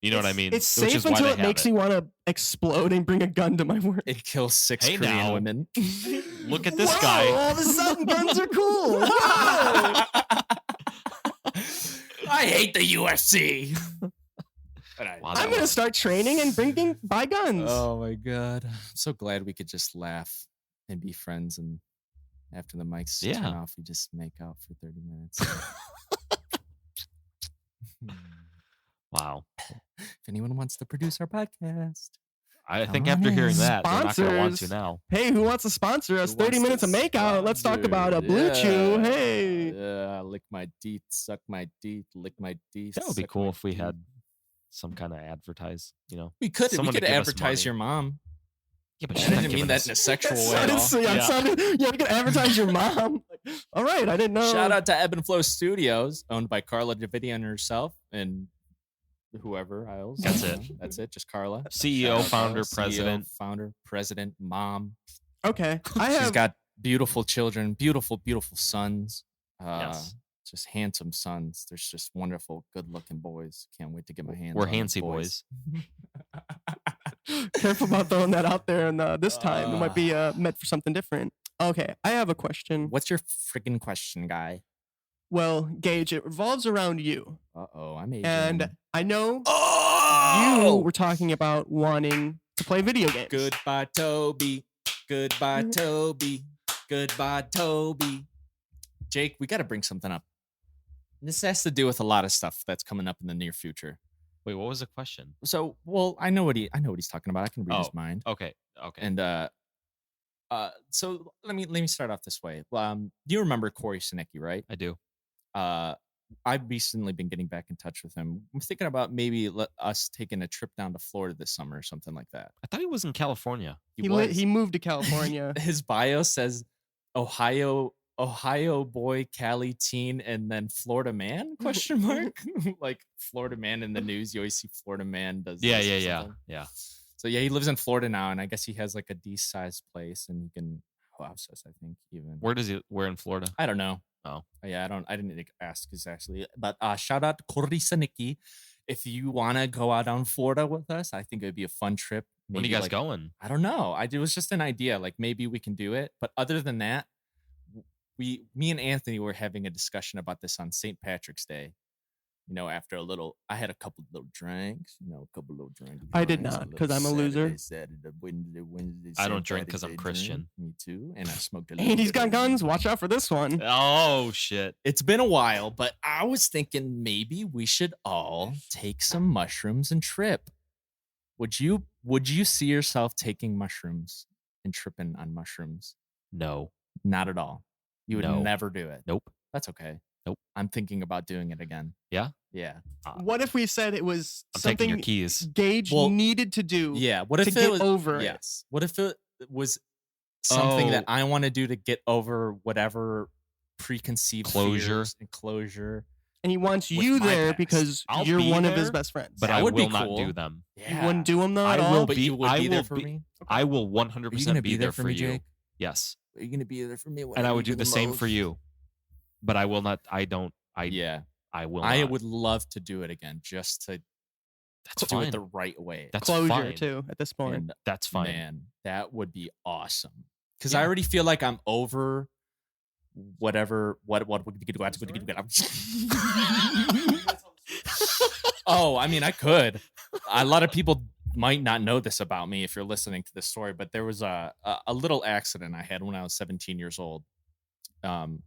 You know what I mean? It's Which safe is why until they it have makes me want to explode and bring a gun to my work. It kills 6 Hey, Korean now. women. Look at this Whoa, guy. all of a sudden, guns are cool. Whoa. I hate the UFC. Wow, I'm gonna start training and buy guns. Oh my god! I'm so glad we could just laugh and be friends, and after the mics Yeah. turn off, we just make out for 30 minutes. Wow. If anyone wants to produce our podcast, I Come think on after hearing in. that, they're not going to want to Sponsors. now. Hey, who wants to sponsor us? Who 30 wants minutes of to makeout. Let's talk about a blue chew. Hey. Yeah, lick my teeth, suck my teeth, lick my teeth. That would be suck cool my if we teeth. had some kind of advertise, you know. We could someone to give us advertise money. your mom. Yeah, but I she's not didn't mean giving that us- in a sexual That way. at all. sounded, yeah, we can advertise your mom. All right, I didn't know. Shout out to Ebb and Flow Studios, owned by Carla Davidian herself and whoever else. That's I don't it. know. That's it. Just Carla. CEO, Shout out to founder, Carla, president. founder, president, mom. Okay, I She's have. got beautiful children, beautiful, beautiful sons. Yes. Just handsome sons. There's just wonderful, good-looking boys. Can't wait to get my hands. We're on these handsy boys. Careful about throwing that out there, and this time it might be meant for something different. Okay, I have a question. What's your freaking question, guy? Well, Gage, it revolves around you, I'm Asian. and I know you oh, were talking about wanting to play video games. goodbye, Toby. Goodbye, Toby. Goodbye, Toby. Jake, we got to bring something up. This has to do with a lot of stuff that's coming up in the near future. Wait, what was the question? So, well, I know what he's talking about. I can read his Oh. mind. Okay. And so let me start off this way. You remember Corey Sinicki, right? I do. I've recently been getting back in touch with him. I'm thinking about maybe us taking a trip down to Florida this summer or something like that. I thought he was in California. He moved to California. His bio says Ohio boy, Cali teen, and then Florida man? Question mark. Like Florida man in the news, you always see Florida man does. Yeah, this or yeah. something. So yeah, he lives in Florida now, and I guess he has like a decent sized place, and he can house us. I think even. Where in Florida? I don't know. Oh. Yeah, I didn't ask exactly. But shout out to Corey Sinicki. If you want to go out down Florida with us, I think it would be a fun trip. When are you guys going? I don't know. It was just an idea. Like maybe we can do it. But other than that, me and Anthony were having a discussion about this on St. Patrick's Day. You know, after I had a couple of little drinks. I did not, 'cause I'm a loser. Saturday, Wednesday, I don't St. drink 'cause I'm Patrick's Day Christian. drink. Me too. And I smoked a little And he's bit got of guns. Watch out for this one. Oh shit. It's been a while, but I was thinking maybe we should all take some mushrooms and trip. Would you see yourself taking mushrooms and tripping on mushrooms? No. Not at all. You would No. never do it. Nope. That's okay. Nope. I'm thinking about doing it again. Yeah? Yeah. What if we said it was I'm taking your something keys. Gage Well, needed to do? Yeah. What to if get it was over it. Yes. What if it was something that Oh. I want to do to get over whatever preconceived Closure. fears and closure? And he wants With you my there past. because I'll you're be one of his there, best friends. But That I would be will not cool. do them. You wouldn't do them though I at will all? But be- you would I be there will for be- me? I will Are you 100% gonna be there for you. Jake? Yes. Are you gonna be there for me? when And I need would do you the same for most? you. But I will not. I don't. Yeah. I will I not. would love to do it again just to That's do fine. it the right way. That's Closure fine. too at this point. And That's fine. man, that would be awesome. Because Yeah. I already feel like I'm over whatever Oh, I mean, I could. A lot of people might not know this about me if you're listening to this story, but there was a little accident I had when I was 17 years old.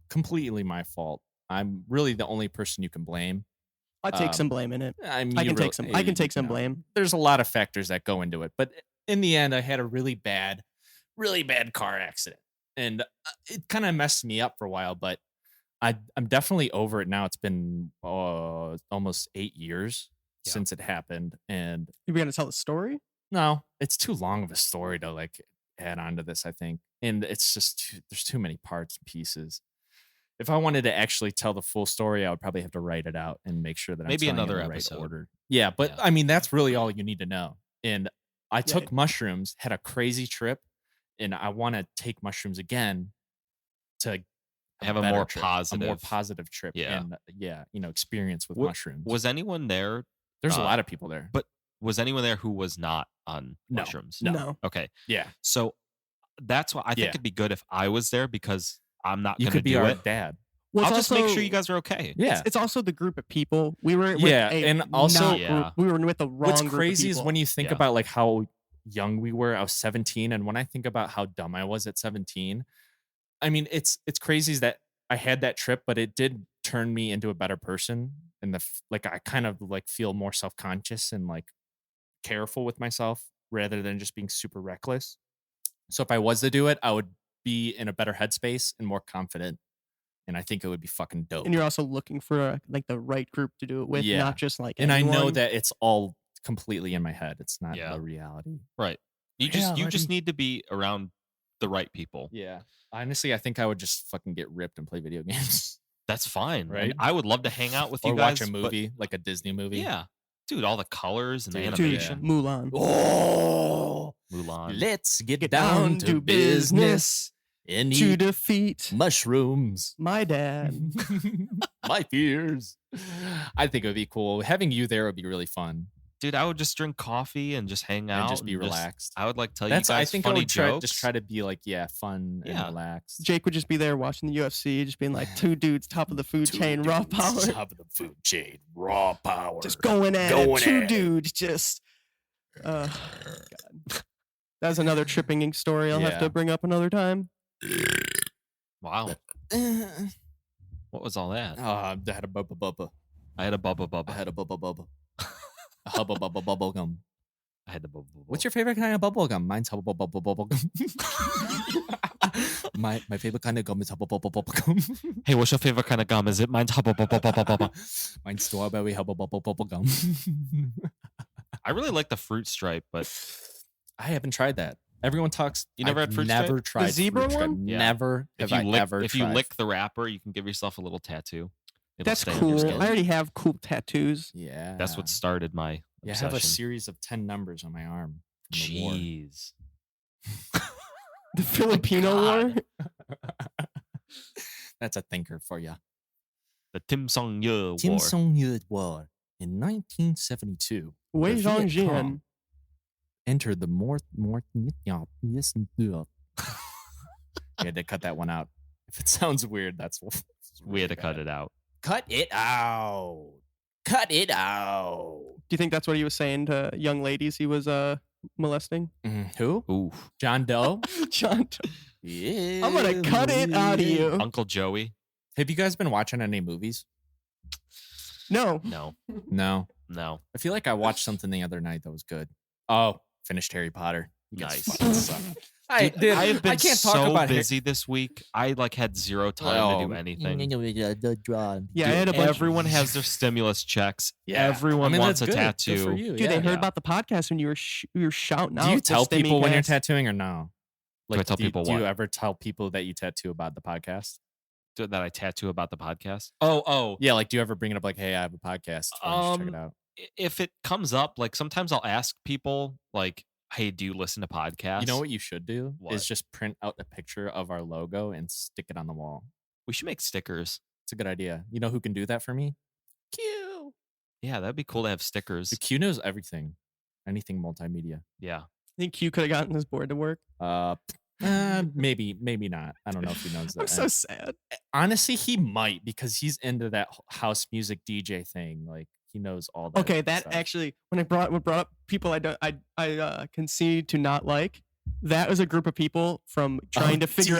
Completely my fault. I'm really the only person you can blame. I take some blame in it. I mean, I can take some blame. There's a lot of factors that go into it, but in the end, I had a really bad car accident, and it kind of messed me up for a while. But I'm definitely over it now. It's been almost 8 years since it happened, and You gonna tell the story? no, it's too long of a story to like add on to this, I think, and it's just there's too many parts and pieces. If I wanted to actually tell the full story, I would probably have to write it out and make sure that Maybe I'm telling another it in the episode. right order. Yeah, but Yeah. I mean that's really all you need to know. And I took mushrooms, had a crazy trip, and I want to take mushrooms again to Have a better more trip, positive- a more positive trip, Yeah. and experience with Wa- mushrooms. Was anyone there? There's a lot of people there, But was anyone there who was not on No. mushrooms? No. Okay. yeah, So that's why I think Yeah. it'd be good if I was there because I'm not you going to could be do our it. dad. Well, I'll it's just make also- sure you guys are okay. Yeah, It's also the group of people we were. With Yeah, a and also- not Yeah. group- we were with the wrong. what's group of crazy is people. when you think Yeah. about like how young we were. I was 17, and when I think about how dumb I was at 17, I mean it's crazy that I had that trip, but it did turn me into a better person. And like I kind of like feel more self-conscious and like careful with myself rather than just being super reckless. So if I was to do it, I would be in a better headspace and more confident, and I think it would be fucking dope. And you're also looking for like the right group to do it with, Yeah. not just like. And I know anyone. that it's all completely in my head. It's not Yeah. the reality. Right. You just Reality. need to be around the right people. Yeah. Honestly, I think I would just fucking get ripped and play video games. That's fine. Right? And I would love to hang out with Or you guys. watch a but- movie, like a Disney movie. Yeah. Dude, all the colors and the Dude, Dude, animation. Mulan. Oh, Mulan. let's get Get down to business and To eat defeat mushrooms. my dad. My fears. I think it would be cool. Having you there would be really fun Dude, I would just drink coffee and just hang out and just be relaxed. I would like tell That's you guys I think I funny would jokes. just try to be like fun Yeah. and relaxed. Jake would just be there watching the UFC, just being like two dudes, top of the food chain, raw power, Top of the food chain, raw power. just going at Going it. Two at it. dudes, just. God. That's another tripping story. I'll have Yeah. to bring up another time. Wow. What was all that? I had a bubba bubba. I had a bubba I bubba. had a bubba bubba. A hubba bubba bubble gum. I had the bubba bubba. What's your favorite kind of bubble gum? Mine's hubba bubba bubble gum. my favorite kind of gum is hubba bubba bubble gum. Hey, what's your favorite kind of gum? Is it mine's hubba bubba bubba bubba? Mine's strawberry hubba bubba bubble gum. I really like the fruit stripe, but I haven't tried that. Everyone talks. You never I've had fruit never stripe? tried The zebra fruit stripe. one? Yeah. Never if have you I lick ever if you tried. lick the wrapper, you can give yourself a little tattoo. It'll That's stay on your cool. skin. I already have cool tattoos. Yeah, That's what started my Yeah, I have a obsession. series of 10 numbers on my arm. From the war. Jeez. The Filipino War. That's a thinker for you. The Tim Song Ye Kim War. Song-Yul War in 1972 Wei the Viet Zhongjian. Cong entered the You had to cut that one out. If it sounds weird, that's We had to cut it out. Cut it out. Cut it out. Do you think that's what he was saying to young ladies he was molesting? Who? Ooh. John Doe? John, Yeah. I'm gonna cut it out of you. Uncle Joey? Have you guys been watching any movies? No. No. No. No. I feel like I watched something the other night that was good. Oh, finished Harry Potter. You guys Nice. fucking suck. Dude, I have been I can't so talk about busy this week. I like had zero time to do anything. Yeah, I Dude, had a bunch. everyone has their stimulus checks. Yeah. Everyone I mean, wants a that's good. Good tattoo. for you. Dude, they Yeah. heard about the podcast when you were shouting out. Do you the tell Stimmy people when you're cast. tattooing or no? Do I tell people do you what? ever tell people that you tattoo about the podcast? That I tattoo about the podcast. Yeah, like do you ever bring it up like, hey, I have a podcast. Why don't you check it out. If it comes up, like sometimes I'll ask people, like, "Hey, do you listen to podcasts?" You know what you should do What? is just print out a picture of our logo and stick it on the wall. We should make stickers. It's a good idea. You know who can do that for me? Q. Yeah, that'd be cool to have stickers. The Q knows everything. Anything multimedia. Yeah. I think Q could have gotten his board to work. Maybe not. I don't know if he knows that. I'm so sad. Honestly, he might because he's into that house music DJ thing. Like he knows all that. Okay, that stuff. actually, when brought up people I concede to not like, that was a group of people from trying to figure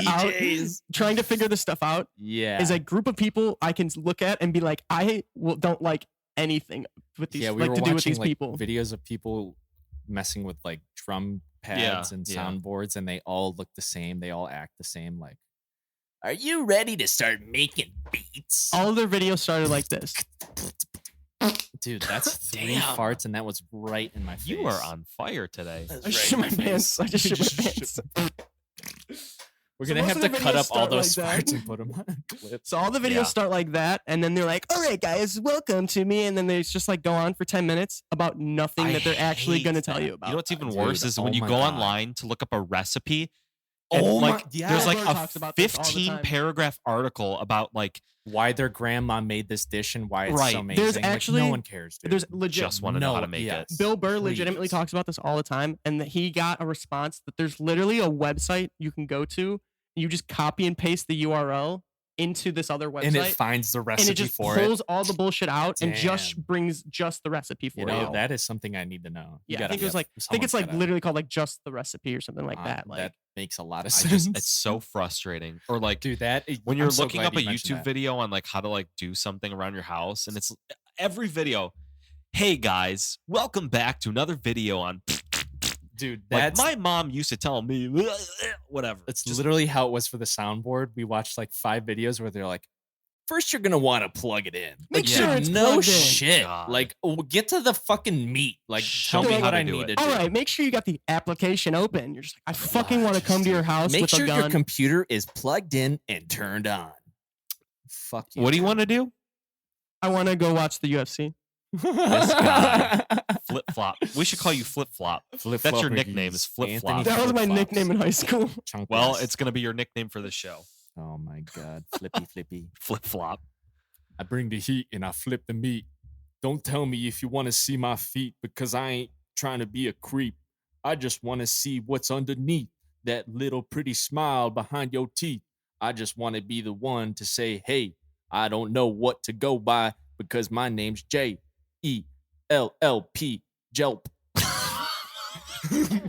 this stuff out. Yeah. Is a group of people I can look at and be like, don't like anything with these, we like were to do with watching, these people. Videos of people messing with like drum pads and soundboards, and they all look the same. They all act the same. Like, are you ready to start making beats? All their videos started like this. Dude, that's 3 farts, and that was right in my face. You are on fire today. I shit my pants. I just shit my pants. We're gonna have to cut up all those farts and put them on clips. So all the videos start like that, and then they're like, "All right, guys, welcome to me," and then they just like go on for 10 minutes about nothing that they're actually gonna tell you about. You know what's even worse is when you go online to look up a recipe. There's like a 15 paragraph article about like why their grandma made this dish and why it's so amazing. There's actually no one cares. Dude. There's legit. Just want to know how to make it. Bill Burr legitimately talks about this all the time, and that he got a response that there's literally a website you can go to. You just copy and paste the URL into this other website, and it finds the recipe and it just for pulls all the bullshit out and Damn. just brings just the recipe for you. That is something I need to know. Yeah, I think it was like it's literally called like just the recipe or something like that. Like that makes a lot of sense. It's so frustrating. Or like, dude, when you're looking up a YouTube video on like how to like do something around your house, and it's every video. Hey guys, welcome back to another video on. Dude, that's like my mom used to tell me, whatever. It's just literally how it was for the soundboard. We watched like 5 videos where they're like, first you're gonna want to plug it in. Make sure it's no plugged in. shit. God. Like, get to the fucking meat. Like, Show tell me me how what to I do need it. to do. All right, make sure you got the application open. You're just like, I fucking want to come to your house Make with sure a gun. your computer is plugged in and turned on. Fuck you. What do you want to do? I want to go watch the UFC. This guy. Flip Flop. We should call you Flip Flop. That's your nickname, is Flip Flop. That was my nickname in high school. Well, it's gonna be your nickname for the show. Oh my god, Flippy. Flip Flop. I bring the heat and I flip the meat. Don't tell me if you want to see my feet, because I ain't trying to be a creep. I just want to see what's underneath that little pretty smile behind your teeth. I just want to be the one to say, hey, I don't know what to go by because my name's JELLP. Jelp.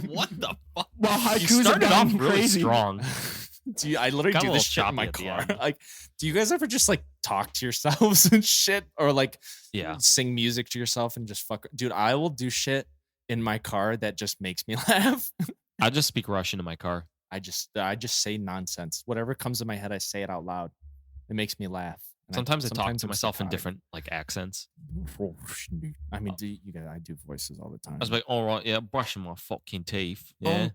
What the fuck? Well, You haikus started have off gotten really crazy. strong. I literally Got a do little this shit in my choppy car. at the end. Like, do you guys ever just like talk to yourselves and shit, or like sing music to yourself and just fuck? Dude, I will do shit in my car that just makes me laugh. I just speak Russian in my car. I just say nonsense. Whatever comes in my head, I say it out loud. It makes me laugh. And Sometimes I talk to I'm myself in tired. different like accents. I mean, I do voices all the time. I was like, all right, yeah, brushing my fucking teeth. Yeah.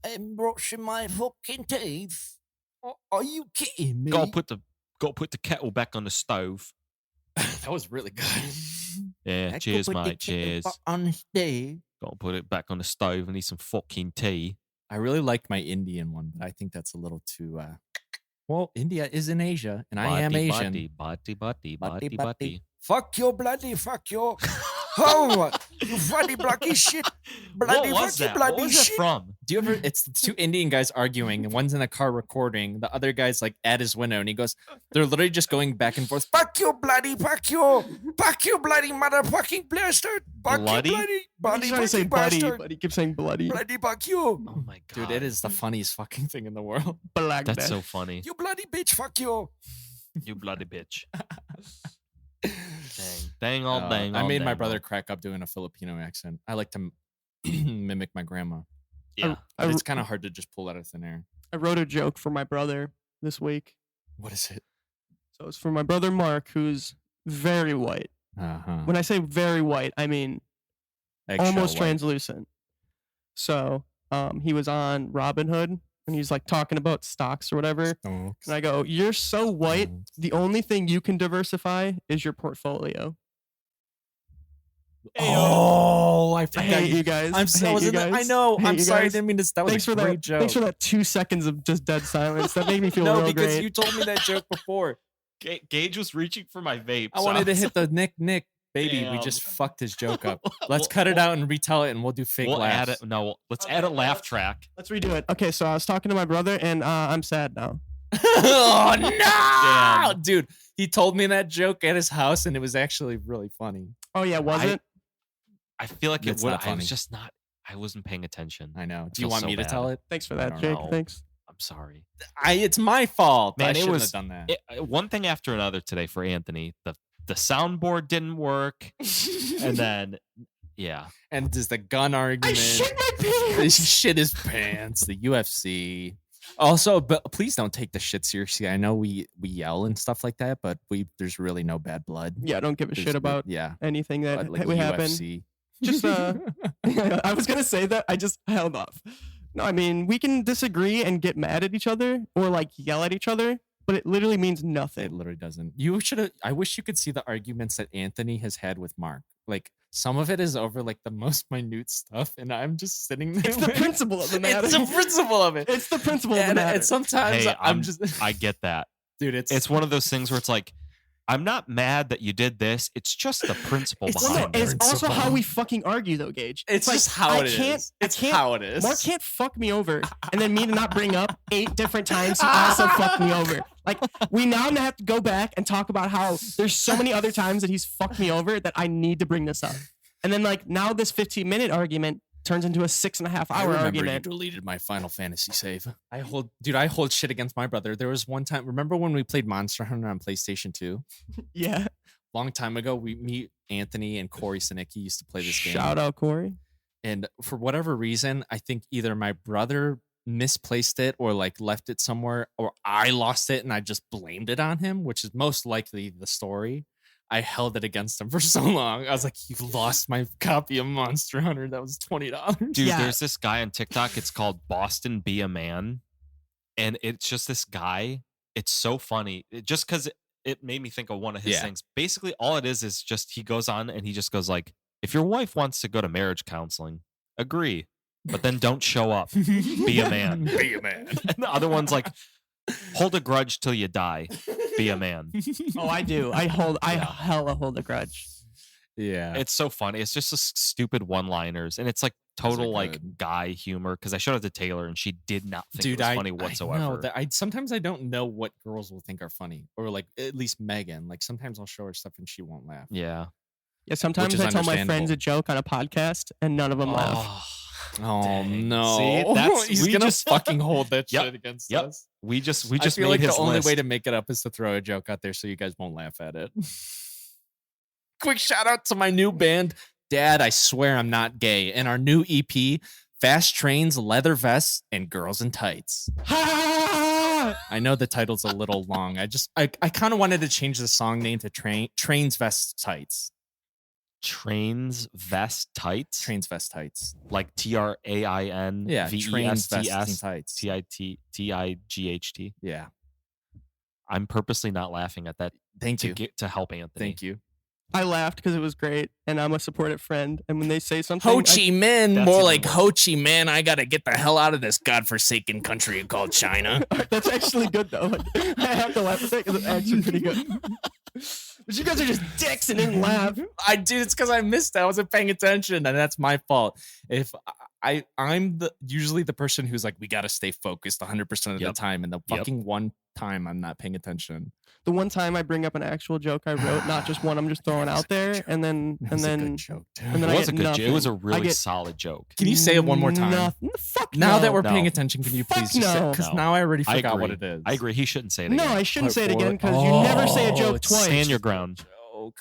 I'm brushing my fucking teeth. Are you kidding me? Gotta put the kettle back on the stove. That was really good. Yeah, cheers, mate. Cheers. On stage. Gotta put it back on the stove and need some fucking tea. I really liked my Indian one, but I think that's a little too. Well, India is in Asia, and I am Asian. Bati. Fuck you, bloody, fuck you. Oh, you bloody blocky shit. Bloody What was fucking that? bloody What was that shit. from? Do you ever? It's 2 Indian guys arguing, and one's in a car recording. The other guy's like at his window, and he goes, "They're literally just going back and forth." Fuck you, bloody, fuck you. Fuck you, bloody motherfucking bastard. Fuck Bloody? you, bloody. He's Bloody trying to say fucking buddy, bastard. but he keeps saying bloody. Bloody fuck you. Oh my god, Dude, it is the funniest fucking thing in the world. Black That's death. so funny. You bloody bitch, fuck you. You bloody bitch. Dang all dang. I all made my dang brother all. crack up doing a Filipino accent. I like to mimic my grandma. Yeah. But it's kind of hard to just pull out of thin air. I wrote a joke for my brother this week. What is it? So it's for my brother Mark, who's very white. Uh-huh. When I say very white, I mean almost translucent. So he was on Robinhood, and he's like talking about stocks or whatever. And I go, "You're so white. The only thing you can diversify is your portfolio." Oh, I I forgot. hate you guys. I'm so, I hate you guys. I know. Hate I'm you sorry. I guys. didn't mean to. That was Thanks a for great that. joke. Thanks for that 2 seconds of just dead silence. That made me feel No, real because great. you told me that joke before. Gage was reaching for my vape. I wanted to hit the Nick baby. We Damn. just fucked his joke up. Let's cut it out and retell it, and we'll do fake We'll add laughs. it. No, let's add a laugh track. Let's redo it. Okay, so I was talking to my brother, and I'm sad now. Oh no, Damn. dude! He told me that joke at his house, and it was actually really funny. Oh yeah, was it? I feel like it It's would. not I funny. was just not. I wasn't paying attention. I know. Do feel you want so me to bad. tell it? Thanks for I that, don't Jake. know. Thanks. I'm sorry. It's my fault. Man, I it shouldn't was have done that. one thing after another today for Anthony. The soundboard didn't work, and then And there's the gun argument. I shit my He pants. shit his pants. The UFC. Also, but please don't take the shit seriously. I know we yell and stuff like that, but there's really no bad blood. Yeah, I don't give a shit about anything that like would happen. UFC. Just I was gonna say that I just held off. No, I mean we can disagree and get mad at each other or like yell at each other, but it literally means It nothing. literally doesn't. You should have. I wish you could see the arguments that Anthony has had with Mark. Like some of it is over like the most minute stuff, and I'm just sitting there. It's the principle of the matter. It's the principle of it. It's the principle of the matter. And sometimes hey, I'm just. I get that. Dude, It's one of those things where it's like, I'm not mad that you did this. It's just the principle It's behind the it. It's also how we fucking argue, though, Gage. It's like, just how it I is. It's can't, how it is. Mark can't fuck me over, and then me to not bring up 8 different times he also fucked me over. Like, we now have to go back and talk about how there's so many other times that he's fucked me over that I need to bring this up. And then, like, now this 15-minute argument turns into a 6.5-hour argument. You deleted my Final Fantasy save. I hold shit against my brother. There was one time. Remember when we played Monster Hunter on PlayStation 2? Yeah. Long time ago, me, Anthony, and Corey Sinicki used to play this game. Shout out, Corey. And for whatever reason, I think either my brother misplaced it or like left it somewhere, or I lost it and I just blamed it on him, which is most likely the story. I held it against him for so long. I was like, "You lost my copy of Monster Hunter. That was $20." Dude, Yeah. there's this guy on TikTok. It's called Boston Be a Man. And it's just this guy. It's so funny. Just because it made me think of one of his things. Basically, all it is just he goes on and he just goes like, if your wife wants to go to marriage counseling, agree. But then don't show up. Be a man. Be a man. And the other one's like, hold a grudge till you die. Be a man. Oh, I do. I hella hold a grudge. Yeah. It's so funny. It's just this stupid one-liners, and it's like total like good. guy humor. Because I showed it to Taylor, and she did not think it was funny whatsoever. I know that sometimes I don't know what girls will think are funny, or like at least Megan. Like sometimes I'll show her stuff and she won't laugh. Yeah. Yeah, sometimes is I tell my understandable. friends a joke on a podcast and none of them laugh. Oh Dang. no! See, He's we gonna just fucking hold that Yep, shit against yep. us. We just I feel made like his the only list. way to make it up is to throw a joke out there so you guys won't laugh at it. Quick shout out to my new band, Dad, I Swear I'm Not Gay, and our new EP, Fast Trains, Leather Vests, and Girls in Tights. I know the title's a little long. I kind of wanted to change the song name to Trains, Vests, Tights. Trains vest tights. Trains, Vest, Tights. Like TRAIN. Yeah, Trains, Vests, and Tights. TIGHT. Yeah. I'm purposely not laughing at that Thank you. to help Anthony. Thank you. I laughed because it was great, and I'm a supported friend. And when they say something, Ho Chi Minh, That's more even like worse. Ho Chi Minh. I gotta get the hell out of this godforsaken country called China. that's actually good though. I have to laugh at that because it's actually pretty good. But you guys are just dicks and didn't laugh. I did. It's because I missed it. I wasn't paying attention, and that's my fault. If I'm usually the person who's like, we gotta stay focused 100% of the Yep. time, and the Yep. fucking one time I'm not paying attention. The one time I bring up an actual joke I wrote, not just one I'm just throwing out there, and then That was a good joke, dude. and then It I was a get good nothing. joke. It was a I really get solid joke. Can you say it one more time? Nothing. Fuck Now no. that we're No. paying attention, can you Fuck please just say? no. Because No. now I already I forgot what agree. it is. I agree. He shouldn't say it No, again. I shouldn't say it Part again four. because you never say a Oh, joke it's twice. Stand your ground. Joke.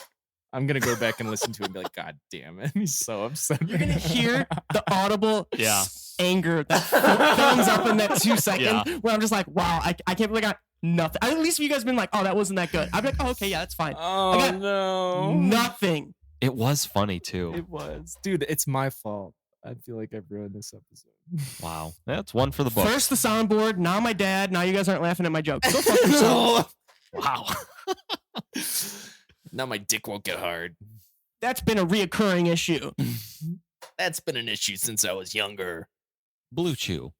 I'm gonna go back and listen to it and be like, God damn it. He's so upset. You're gonna hear the audible Yeah. anger that comes up in that 2 seconds where I'm just like, wow, I can't believe I got nothing. At least you guys been like, oh, that wasn't that good. I'd be like, oh, okay, yeah, that's fine. Oh I got no. Nothing. It was funny too. It was. Dude, it's my fault. I feel like I've ruined this episode. Wow. That's one for the book. First the soundboard, now my dad. Now you guys aren't laughing at my jokes. Go fuck yourself. Wow. Now my dick won't get hard. That's been a reoccurring issue. That's been an issue since I was younger. Blue Chew.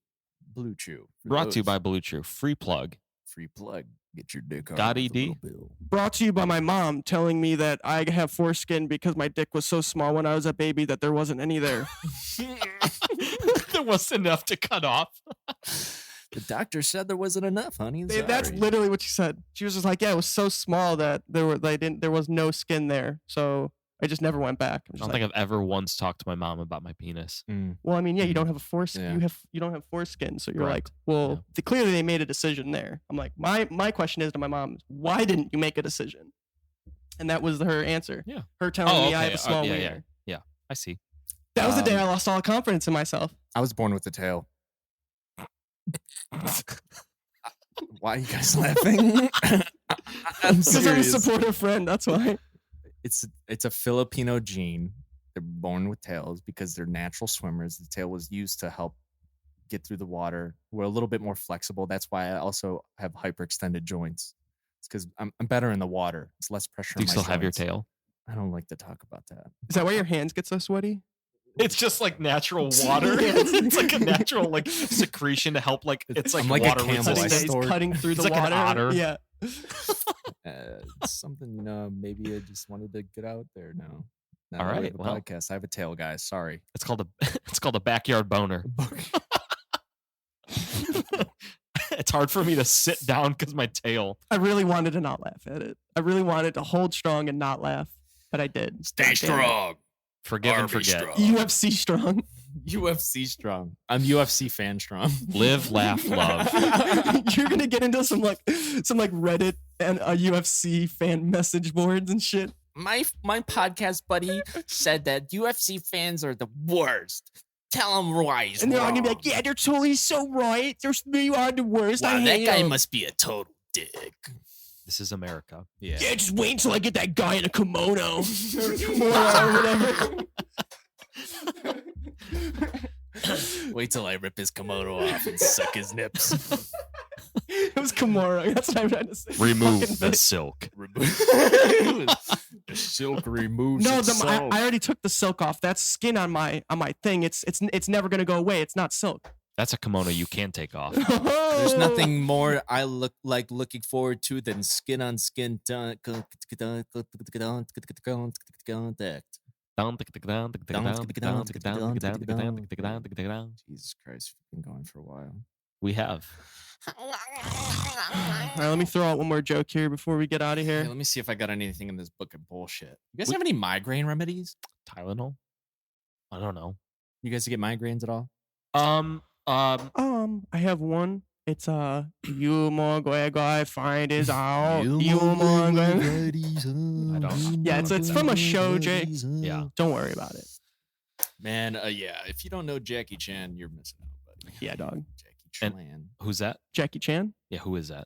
Blue Chew. For Brought to you those. by Blue Chew. Free plug. Free plug. Get your dick hard. Got with a ED? little bill. Brought to you by my mom telling me that I have foreskin because my dick was so small when I was a baby that there wasn't any there. There wasn't enough to cut off. The doctor said there wasn't enough, honey. That's Sorry. literally what she said. She was just like, yeah, it was so small that there was no skin there. So I just never went back. I don't think I've ever once talked to my mom about my penis. Well, I mean, yeah, you don't have a foreskin. Yeah. You don't have foreskin, so you're Correct. like, well, clearly they made a decision there. I'm like, my question is to my mom, why didn't you make a decision? And that was her answer. Yeah. Her telling me I have a small wiener. Yeah, I see. That was the day I lost all confidence in myself. I was born with a tail. Why are you guys laughing? I'm Because I'm a serious. supportive friend. That's why. It's a Filipino gene. They're born with tails because they're natural swimmers. The tail was used to help get through the water. We're a little bit more flexible. That's why I also have hyperextended joints. It's because I'm better in the water. It's less pressure. Do you on my still have your joints. tail? I don't like to talk about that. Is that why your hands get so sweaty? It's just like natural water. It's like a natural like secretion to help it's like I'm like a water camel. resistance. I He's stored- cutting through He's the like an water. otter. Yeah. It's something, maybe I just wanted to get out there now. All Now that we right, have a well. podcast. I have a tail, guys. Sorry. It's called a backyard boner. It's hard for me to sit down because my tail. I really wanted to not laugh at it. I really wanted to hold strong and not laugh, but I did. Stay God damn it. strong. Forgive and Army forget. strong. UFC strong. UFC strong. I'm UFC fan strong. Live, laugh, love. You're gonna get into some Reddit and UFC fan message boards and shit. My podcast buddy said that UFC fans are the worst. Tell him why he's And they're all gonna be wrong. like, "Yeah, they're totally so right. You are the worst. Wow, I that hate guy him." must be a total dick. This is America. Yeah. Yeah, just wait until I get that guy in a kimono. Or whatever. Wait till I rip his kimono off and suck his nips. It was Kimura. That's what I'm trying to say. Remove Fucking the bitch. silk. The silk removes No, itself. I already took the silk off. That's skin on my thing. It's never gonna go away. It's not silk. That's a kimono you can take off. There's nothing more I looking forward to than skin on skin contact. Jesus Christ, we've been going for a while. We have. All right, let me throw out one more joke here before we get out of Hey, here. let me see if I got anything in this book of bullshit. You guys have any migraine remedies? Tylenol? I don't know. You guys get migraines at all? I have one. It's you more guy find is out. I don't. Yeah, it's from a show, Jay. Yeah. Don't worry about it. Man, yeah. If you don't know Jackie Chan, you're missing out, buddy. Yeah, dog. Jackie And- Chan. Who's that? Jackie Chan. Yeah, who is that?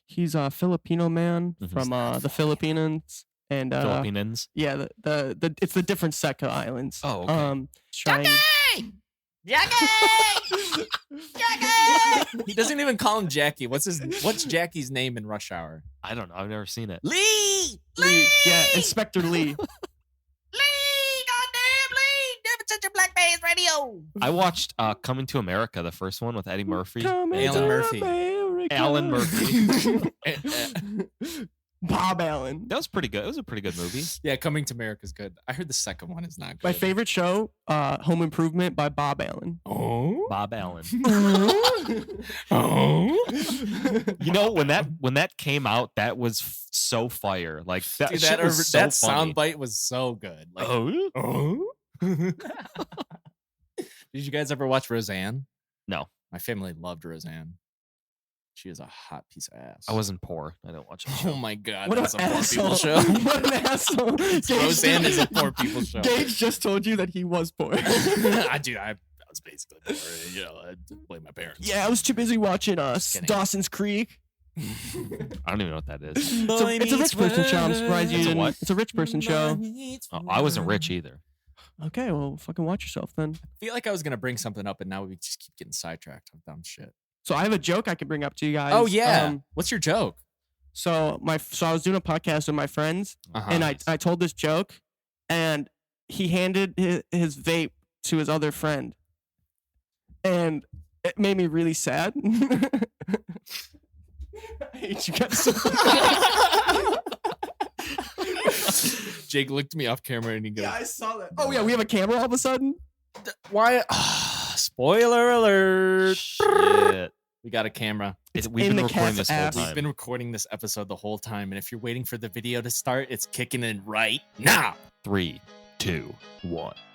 He's a Filipino man Mhm. from the Philippines, and Philippines. yeah, the it's the different Seca Islands. Oh, okay. Trying. Jackie! Jackie! He doesn't even call him Jackie. What's Jackie's name in Rush Hour? I don't know. I've never seen it. Lee! Lee. Yeah, Inspector Lee. Lee! Goddamn Lee! Never touch a black man's radio! I watched Coming to America, the first one with Eddie Murphy. Coming Alan to Murphy. America. Alan Murphy. Bob Allen. That was pretty good. It was a pretty good movie. Yeah, Coming to America is good. I heard the second one is not good. My favorite show, Home Improvement by Bob Allen. Oh. Bob Allen. Oh. You know, when that came out, that was so fire. Like that Dude, shit was so that funny. soundbite was so good. Like, Oh? oh. Did you guys ever watch Roseanne? No. My family loved Roseanne. She is a hot piece of ass. I wasn't poor. I didn't watch it. Oh my god, What that's an a poor asshole. people show. What an asshole. Gage Roseanne just- is a poor people show. Gage just told you that he was poor. I was basically poor. You know, I blame my parents. Yeah, I was too busy watching kidding. Dawson's Creek. I don't even know what that is. It's a rich person show. I'm surprised you It's a didn't. what? It's a rich person show. Oh, I wasn't rich either. Okay, well, fucking watch yourself then. I feel like I was gonna bring something up, and now we just keep getting sidetracked on dumb shit. So I have a joke I can bring up to you guys. Oh yeah, what's your joke? So I was doing a podcast with my friends, and I told this joke, and he handed his vape to his other friend, and it made me really sad. I hate you guys so much. Jake looked me off camera and he goes, Yeah, I saw that. Oh yeah, we have a camera all of a sudden. "Why? Spoiler alert! Shit. We got a camera. We've in been the recording cat's this whole ass. We've time. been recording this episode the whole time, and if you're waiting for the video to start, it's kicking in right now." 3, 2, 1.